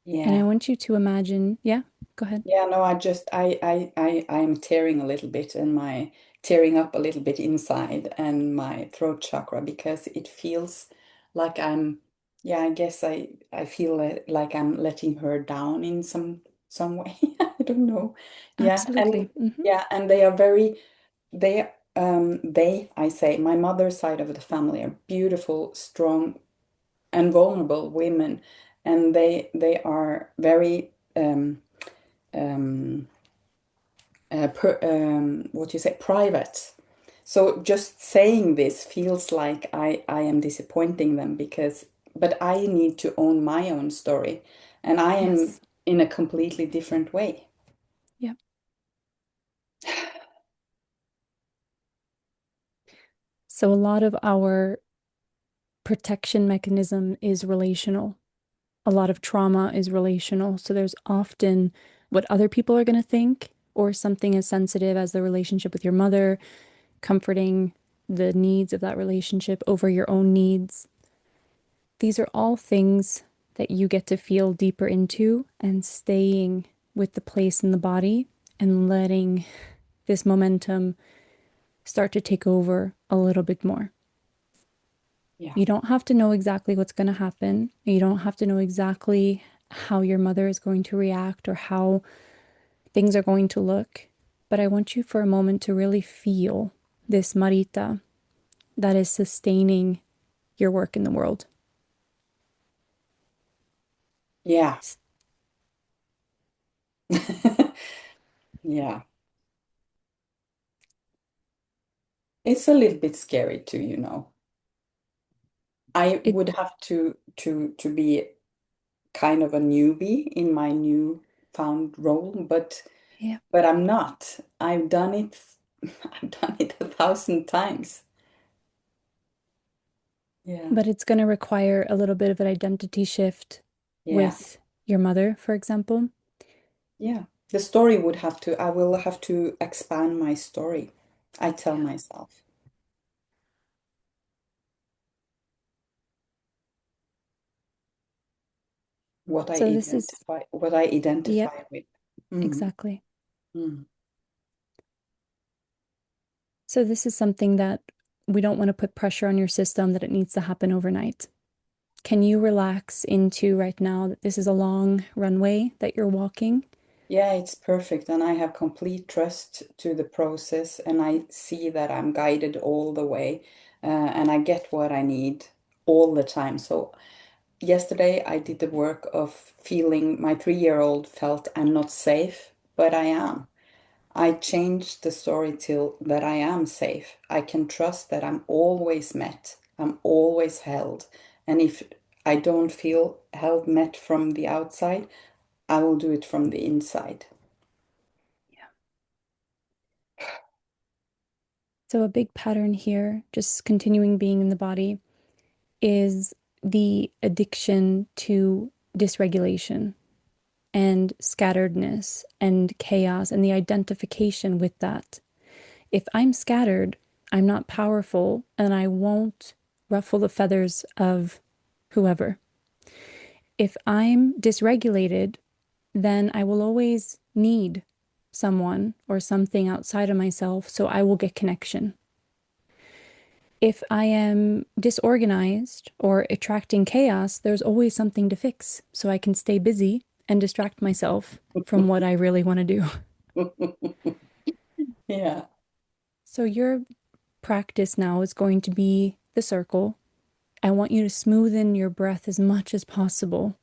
And I Yeah. want you to imagine, yeah, go ahead. Yeah, no, I'm tearing a little bit and my tearing up a little bit inside and my throat chakra because it feels like yeah, I guess I feel like I'm letting her down in some way. I don't know. Yeah, and Absolutely. yeah, and they are very they, I say, my mother's side of the family are beautiful, strong, and vulnerable women, and they are very um what you say, private. So just saying this feels like I am disappointing them because, but I need to own my own story, and I am Yes. in a completely different way. Yep. So a lot of our protection mechanism is relational. A lot of trauma is relational. So there's often what other people are going to think, or something as sensitive as the relationship with your mother, comforting the needs of that relationship over your own needs. These are all things that you get to feel deeper into and staying with the place in the body and letting this momentum start to take over a little bit more. Yeah. You don't have to know exactly what's going to happen. You don't have to know exactly how your mother is going to react or how things are going to look. But I want you for a moment to really feel this Marita that is sustaining your work in the world. Yeah. Yeah. It's a little bit scary too, you know. I It, would have to be kind of a newbie in my new found role, yeah, but I'm not. I've done it. I've done it 1,000 times. Yeah. but it's going to require a little bit of an identity shift Yeah. with your mother, for example. Yeah. The story would have to, I will have to expand my story. I tell Yeah. myself So this is, what I yep, identify with. Mm, exactly. mm. So this is something that we don't want to put pressure on your system that it needs to happen overnight. Can you relax into right now that this is a long runway that you're walking? Yeah, it's perfect. And I have complete trust to the process, and I see that I'm guided all the way, and I get what I need all the time. So yesterday I did the work of feeling my 3-year-old felt I'm not safe, but I am. I changed the story till that I am safe. I can trust that I'm always met, I'm always held. And if I don't feel held, met from the outside, I will do it from the inside. Yeah. So a big pattern here, just continuing being in the body, is the addiction to dysregulation and scatteredness and chaos and the identification with that. If I'm scattered, I'm not powerful and I won't ruffle the feathers of whoever. If I'm dysregulated, then I will always need someone or something outside of myself, so I will get connection. If I am disorganized or attracting chaos, there's always something to fix, so I can stay busy and distract myself from what I really want to do. Yeah. So your practice now is going to be the circle. I want you to smoothen your breath as much as possible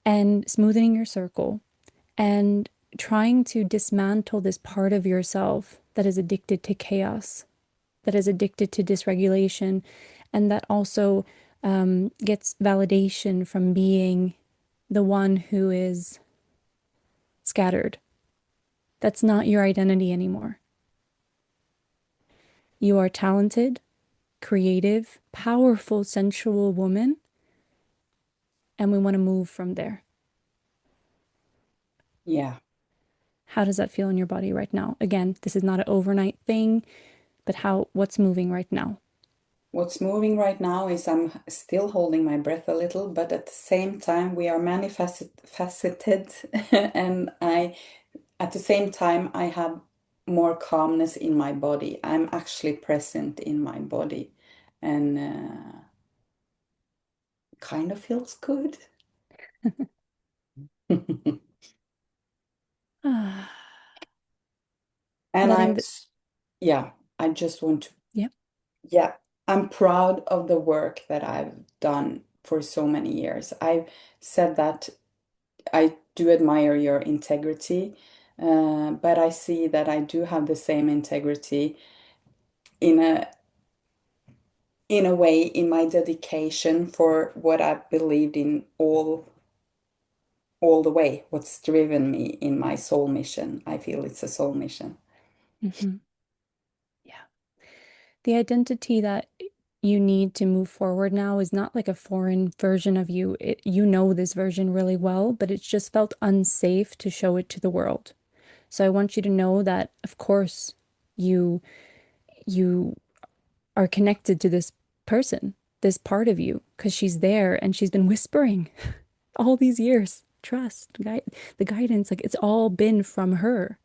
and smoothening your circle and trying to dismantle this part of yourself that is addicted to chaos, that is addicted to dysregulation, and that also gets validation from being the one who is scattered. That's not your identity anymore. You are talented, creative, powerful, sensual woman, and we want to move from there. Yeah. How does that feel in your body right now? Again, this is not an overnight thing, but what's moving right now? What's moving right now is I'm still holding my breath a little, but at the same time we are many faceted, and at the same time I have more calmness in my body. I'm actually present in my body, and kind of feels good. Ah, And letting the, yeah, I just want to, yeah, yeah, I'm proud of the work that I've done for so many years. I've said that I do admire your integrity, but I see that I do have the same integrity in a way in my dedication for what I've believed in all the way, what's driven me in my soul mission. I feel it's a soul mission. hmm yeah. The identity that you need to move forward now is not like a foreign version of you. You know this version really well, but it's just felt unsafe to show it to the world. So I want you to know that, of course, you you are connected to this person, this part of you, because she's there and she's been whispering all these years. Trust, the guidance, like it's all been from her.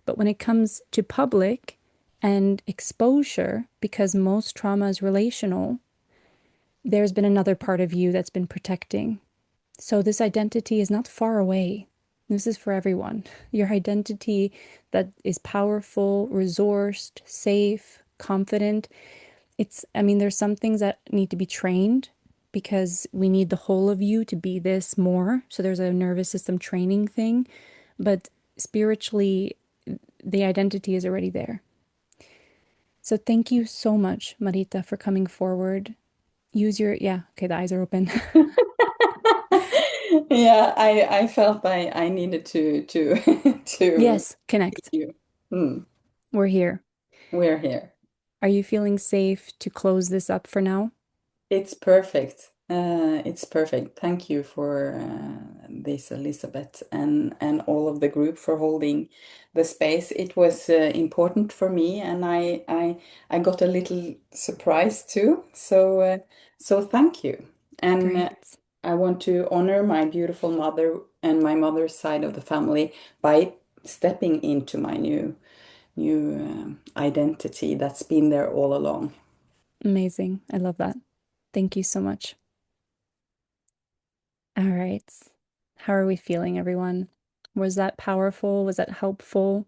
But when it comes to public and exposure, because most trauma is relational, there's been another part of you that's been protecting. So this identity is not far away. This is for everyone. Your identity that is powerful, resourced, safe, confident. I mean, there's some things that need to be trained because we need the whole of you to be this more. So there's a nervous system training thing. But spiritually, the identity is already there. So thank you so much, Marita, for coming forward. Yeah, okay, the eyes are open. Yeah, I felt I needed to to Yes, connect. you. Hmm. We're here. We're here. Are you feeling safe to close this up for now? It's perfect. It's perfect. Thank you for this, Elisabeth, and all of the group for holding the space. It was important for me, and I got a little surprise too. So thank you. And Great. I want to honor my beautiful mother and my mother's side of the family by stepping into my new identity that's been there all along. Amazing. I love that. Thank you so much. All right. How are we feeling, everyone? Was that powerful? Was that helpful?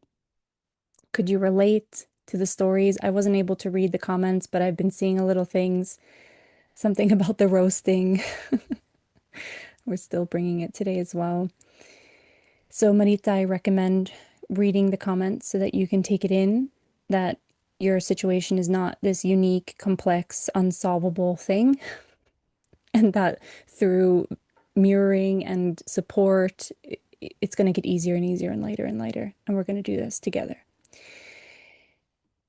Could you relate to the stories? I wasn't able to read the comments, but I've been seeing a little things, something about the roasting. We're still bringing it today as well. So, Marita, I recommend reading the comments so that you can take it in, that your situation is not this unique, complex, unsolvable thing, and that through mirroring and support, it's going to get easier and easier and lighter and lighter. And we're going to do this together.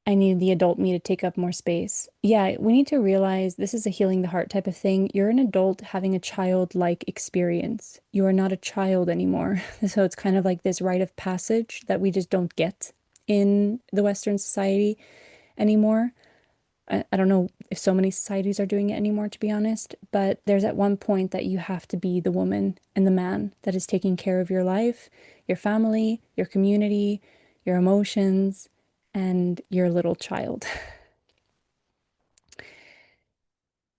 I need the adult me to take up more space. Yeah, we need to realize this is a healing the heart type of thing. You're an adult having a childlike experience. You are not a child anymore. So it's kind of like this rite of passage that we just don't get in the Western society anymore. I don't know if so many societies are doing it anymore, to be honest, but there's at one point that you have to be the woman and the man that is taking care of your life, your family, your community, your emotions, and your little child.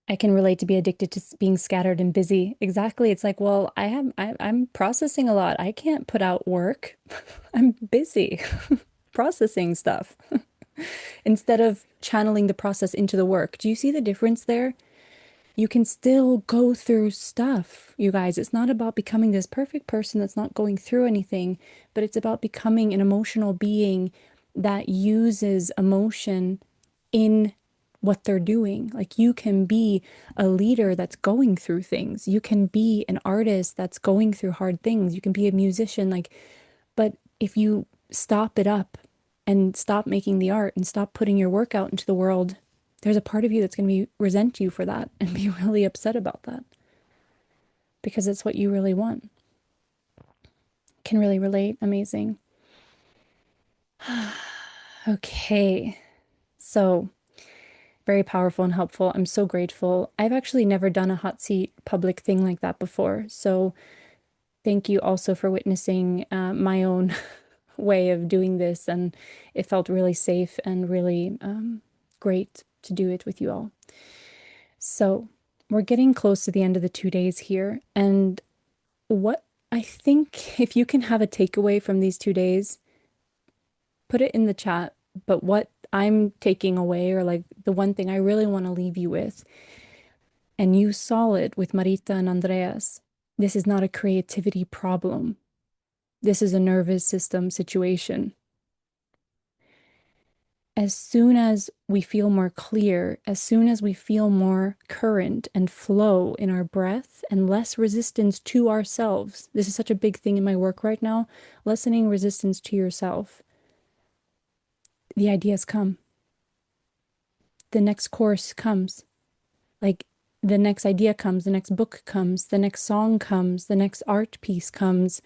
I can relate to be addicted to being scattered and busy. Exactly. It's like, well, I'm processing a lot. I can't put out work. I'm busy processing stuff. instead of channeling the process into the work. Do you see the difference there? You can still go through stuff, you guys. It's not about becoming this perfect person that's not going through anything, but it's about becoming an emotional being that uses emotion in what they're doing. Like you can be a leader that's going through things. You can be an artist that's going through hard things. You can be a musician, like, but if you stop it up and stop making the art and stop putting your work out into the world, there's a part of you that's going to be resent you for that and be really upset about that because it's what you really want. Can really relate. Amazing. Okay. So, very powerful and helpful. I'm so grateful. I've actually never done a hot seat public thing like that before. So, thank you also for witnessing my own way of doing this. And it felt really safe and really great to do it with you all. So, we're getting close to the end of the 2 days here. And what I think, if you can have a takeaway from these 2 days, put it in the chat. But what I'm taking away, or like the one thing I really want to leave you with, and you saw it with Marita and Andreas, this is not a creativity problem. This is a nervous system situation. As soon as we feel more clear, as soon as we feel more current and flow in our breath and less resistance to ourselves, this is such a big thing in my work right now, lessening resistance to yourself. The ideas come. The next course comes. Like the next idea comes, the next book comes, the next song comes, the next art piece comes,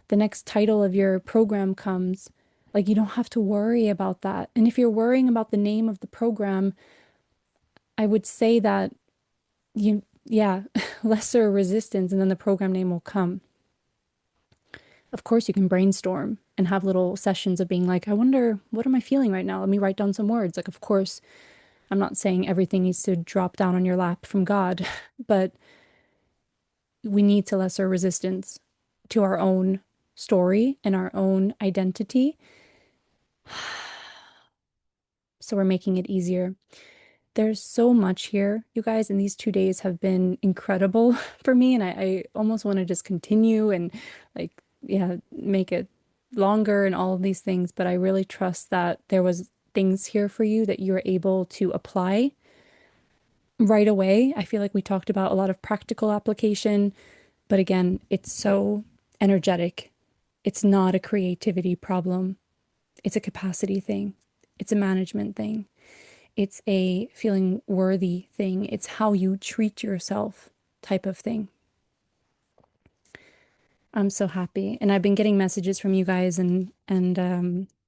the next title of your program comes. Like you don't have to worry about that. And if you're worrying about the name of the program, I would say that yeah, lesser resistance and then the program name will come. Of course, you can brainstorm and have little sessions of being like, I wonder, what am I feeling right now? Let me write down some words. Like, of course, I'm not saying everything needs to drop down on your lap from God, but we need to lesser resistance to our own story and our own identity. So we're making it easier. There's so much here, you guys, and these 2 days have been incredible for me. And I almost want to just continue and like, yeah, make it longer and all of these things. But I really trust that there was things here for you that you're able to apply right away. I feel like we talked about a lot of practical application, but again, it's so energetic. It's not a creativity problem. It's a capacity thing. It's a management thing. It's a feeling worthy thing. It's how you treat yourself type of thing. I'm so happy. And I've been getting messages from you guys and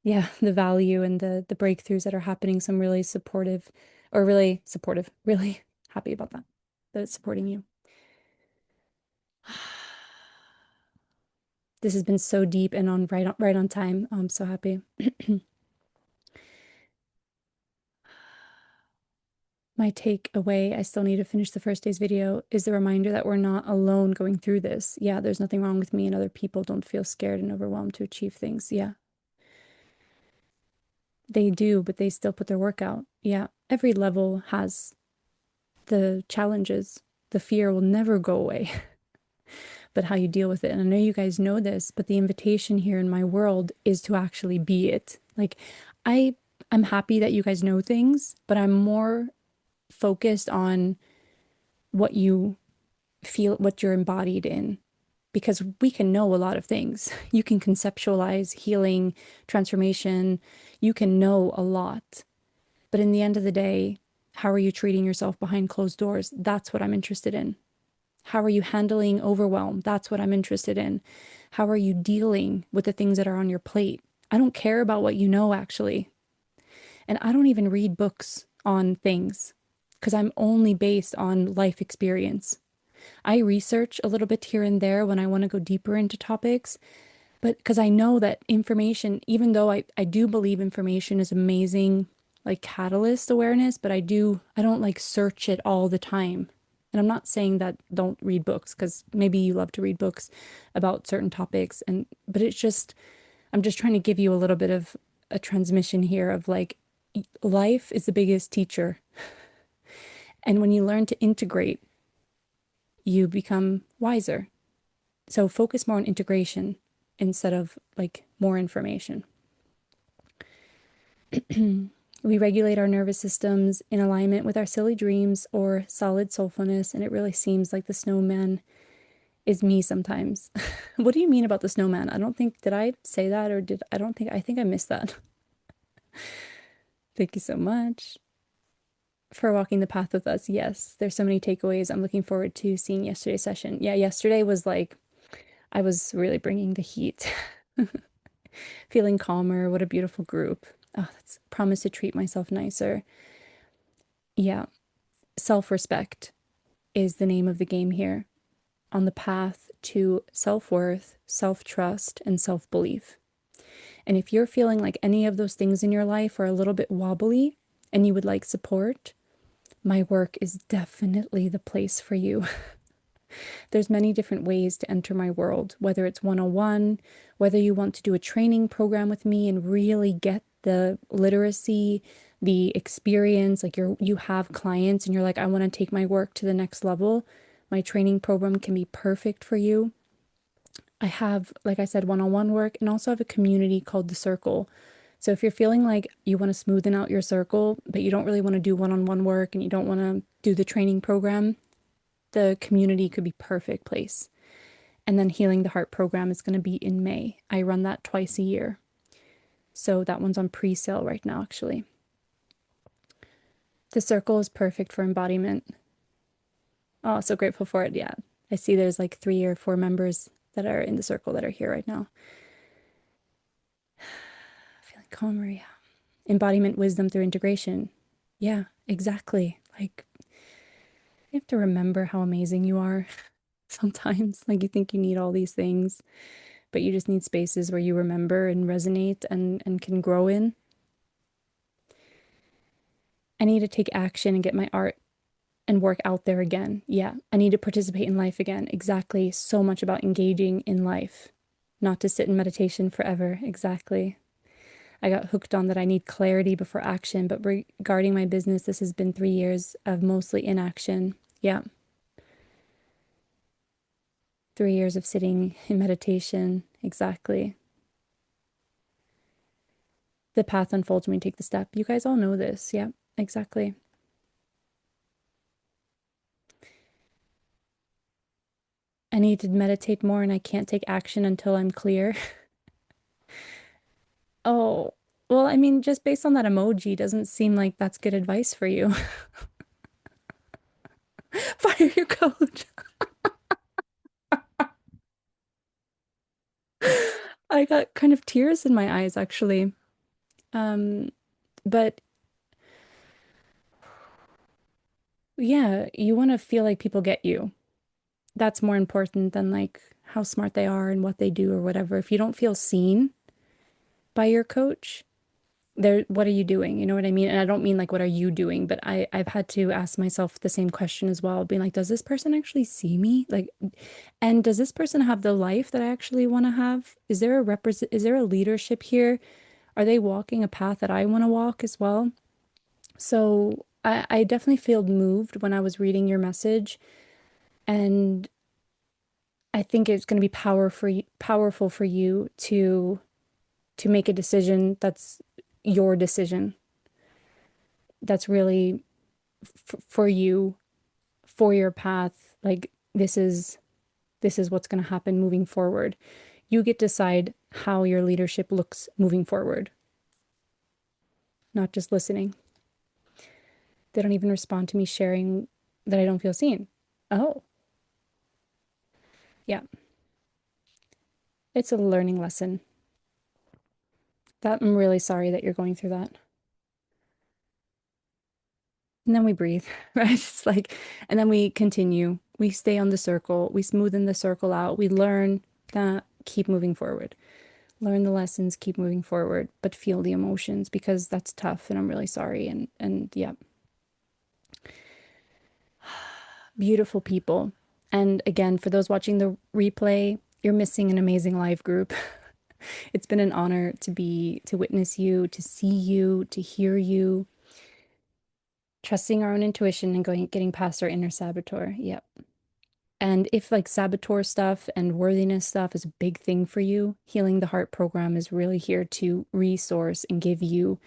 yeah, the value and the breakthroughs that are happening. So I'm really supportive or really supportive, really happy about that. That it's supporting you. This has been so deep and on right on time. I'm so happy. My takeaway, I still need to finish the first day's video, is the reminder that we're not alone going through this. Yeah, there's nothing wrong with me and other people don't feel scared and overwhelmed to achieve things. Yeah, they do, but they still put their work out. Yeah, every level has the challenges. The fear will never go away, but how you deal with it. And I know you guys know this, but the invitation here in my world is to actually be it. Like, I, I'm happy that you guys know things, but I'm more focused on what you feel, what you're embodied in, because we can know a lot of things. You can conceptualize healing, transformation, you can know a lot. But in the end of the day, how are you treating yourself behind closed doors? That's what I'm interested in. How are you handling overwhelm? That's what I'm interested in. How are you dealing with the things that are on your plate? I don't care about what you know, actually. And I don't even read books on things because I'm only based on life experience. I research a little bit here and there when I want to go deeper into topics, but because I know that information, even though I do believe information is amazing, like catalyst awareness, but I don't like search it all the time. And I'm not saying that don't read books, because maybe you love to read books about certain topics, but I'm just trying to give you a little bit of a transmission here of like, Life is the biggest teacher. And when you learn to integrate, you become wiser. So focus more on integration instead of like more information. We regulate our nervous systems in alignment with our silly dreams or solid soulfulness, and it really seems like the snowman is me sometimes. What do you mean about the snowman? I don't think, did I say that or did I don't think, I think I missed that. Thank you so much for walking the path with us. Yes, there's so many takeaways. I'm looking forward to seeing yesterday's session. Yeah, yesterday was like, I was really bringing the heat, feeling calmer. What a beautiful group. Oh, that's promise to treat myself nicer. Yeah, self-respect is the name of the game here on the path to self-worth, self-trust, and self-belief. And if you're feeling like any of those things in your life are a little bit wobbly and you would like support, my work is definitely the place for you. There's many different ways to enter my world, whether it's one-on-one, whether you want to do a training program with me and really get the literacy, the experience, like you have clients and you're like, I want to take my work to the next level. My training program can be perfect for you. I have, like I said, one-on-one work and also have a community called The Circle. So if you're feeling like you want to smoothen out your circle, but you don't really want to do one-on-one work and you don't want to do the training program, the community could be perfect place. And then Healing the Heart program is going to be in May. I run that twice a year. So that one's on pre-sale right now, actually. The circle is perfect for embodiment. Oh, so grateful for it. Yeah. I see there's like 3 or 4 members that are in the circle that are here right now. Feeling calmer, yeah. Embodiment, wisdom through integration. Yeah, exactly. Like, you have to remember how amazing you are sometimes. Like, you think you need all these things, but you just need spaces where you remember and resonate and can grow in. I need to take action and get my art and work out there again. Yeah, I need to participate in life again. Exactly. So much about engaging in life, not to sit in meditation forever. Exactly. I got hooked on that I need clarity before action, but regarding my business, this has been 3 years of mostly inaction. Yeah, 3 years of sitting in meditation. Exactly. The path unfolds when we take the step. You guys all know this. Yeah, exactly. I need to meditate more and I can't take action until I'm clear. Oh, well, I mean, just based on that emoji, doesn't seem like that's good advice for you. Fire your coach. I got kind of tears in my eyes, actually. Um, but yeah, you want to feel like people get you. That's more important than like how smart they are and what they do or whatever. If you don't feel seen by your coach, there, what are you doing? You know what I mean? And I don't mean like what are you doing, but I've had to ask myself the same question as well, being like, does this person actually see me? Like, and does this person have the life that I actually want to have? Is there a leadership here? Are they walking a path that I want to walk as well? So I definitely feel moved when I was reading your message, and I think it's going to be powerful for you to make a decision that's your decision. That's really for you, for your path. Like this is what's going to happen moving forward. You get to decide how your leadership looks moving forward, not just listening. They don't even respond to me sharing that I don't feel seen. Oh, yeah. It's a learning lesson. That I'm really sorry that you're going through that. And then we breathe, right? It's like, and then we continue. We stay on the circle. We smoothen the circle out. We learn that, keep moving forward. Learn the lessons, keep moving forward, but feel the emotions because that's tough and I'm really sorry. And yeah, beautiful people. And again, for those watching the replay, you're missing an amazing live group. It's been an honor to witness you, to see you, to hear you, trusting our own intuition and getting past our inner saboteur. Yep. And if like saboteur stuff and worthiness stuff is a big thing for you, Healing the Heart program is really here to resource and give you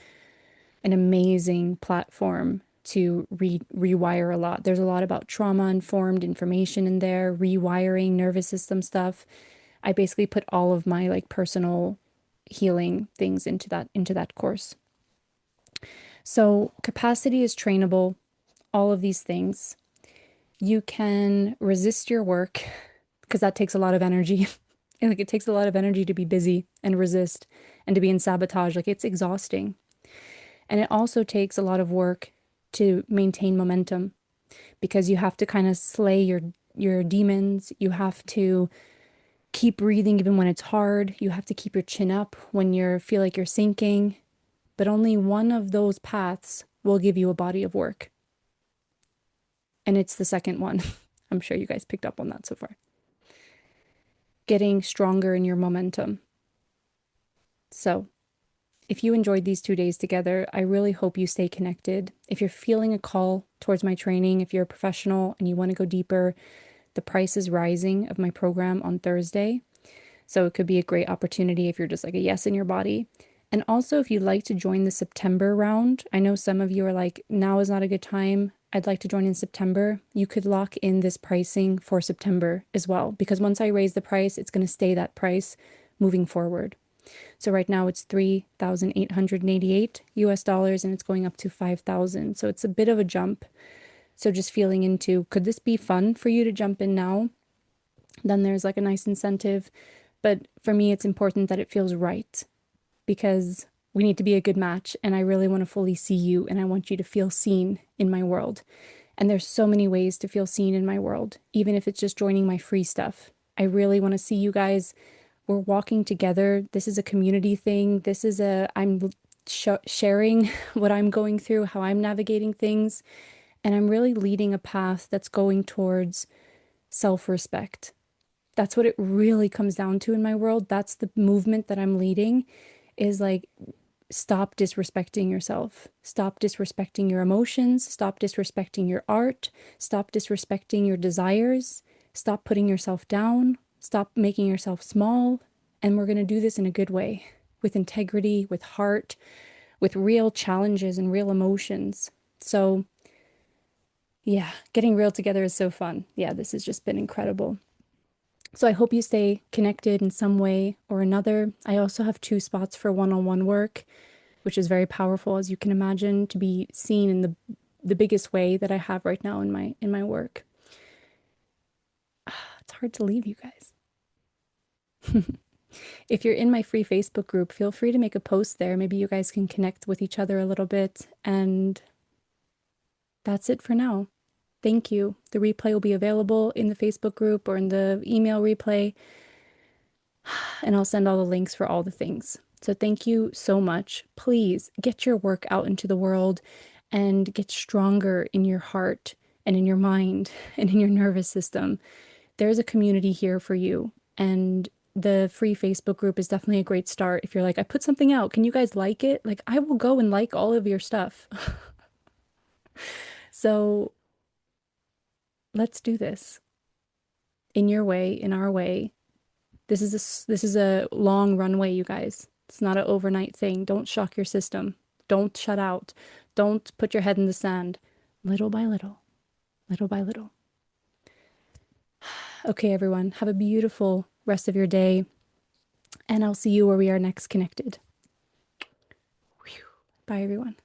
an amazing platform to rewire a lot. There's a lot about trauma informed information in there, rewiring nervous system stuff. I basically put all of my like personal healing things into that course. So capacity is trainable, all of these things. You can resist your work because that takes a lot of energy. And like it takes a lot of energy to be busy and resist and to be in sabotage. Like it's exhausting. And it also takes a lot of work to maintain momentum because you have to kind of slay your demons. You have to keep breathing even when it's hard. You have to keep your chin up when you feel like you're sinking. But only one of those paths will give you a body of work. And it's the second one. I'm sure you guys picked up on that so far. Getting stronger in your momentum. So, if you enjoyed these 2 days together, I really hope you stay connected. If you're feeling a call towards my training, if you're a professional and you want to go deeper, the price is rising of my program on Thursday. So it could be a great opportunity if you're just like a yes in your body. And also, if you'd like to join the September round, I know some of you are like, now is not a good time. I'd like to join in September. You could lock in this pricing for September as well, because once I raise the price, it's going to stay that price moving forward. So right now it's 3,888 US dollars and it's going up to 5,000. So it's a bit of a jump. So just feeling into, could this be fun for you to jump in now? Then there's like a nice incentive. But for me, it's important that it feels right because we need to be a good match. And I really want to fully see you and I want you to feel seen in my world. And there's so many ways to feel seen in my world, even if it's just joining my free stuff. I really want to see you guys. We're walking together. This is a community thing. I'm sharing what I'm going through, how I'm navigating things. And I'm really leading a path that's going towards self-respect. That's what it really comes down to in my world. That's the movement that I'm leading is like, stop disrespecting yourself. Stop disrespecting your emotions. Stop disrespecting your art. Stop disrespecting your desires. Stop putting yourself down. Stop making yourself small. And we're going to do this in a good way, with integrity, with heart, with real challenges and real emotions. So, yeah, getting real together is so fun. Yeah, this has just been incredible. So I hope you stay connected in some way or another. I also have 2 spots for one-on-one work, which is very powerful, as you can imagine, to be seen in the biggest way that I have right now in my work. It's hard to leave you guys. If you're in my free Facebook group, feel free to make a post there. Maybe you guys can connect with each other a little bit. And that's it for now. Thank you. The replay will be available in the Facebook group or in the email replay. And I'll send all the links for all the things. So thank you so much. Please get your work out into the world and get stronger in your heart and in your mind and in your nervous system. There's a community here for you. And the free Facebook group is definitely a great start. If you're like, I put something out, can you guys like it? Like, I will go and like all of your stuff. So let's do this in your way, in our way. This is a long runway, you guys. It's not an overnight thing. Don't shock your system. Don't shut out. Don't put your head in the sand. Little by little, little by little. Okay, everyone, have a beautiful rest of your day, and I'll see you where we are next connected. Bye, everyone.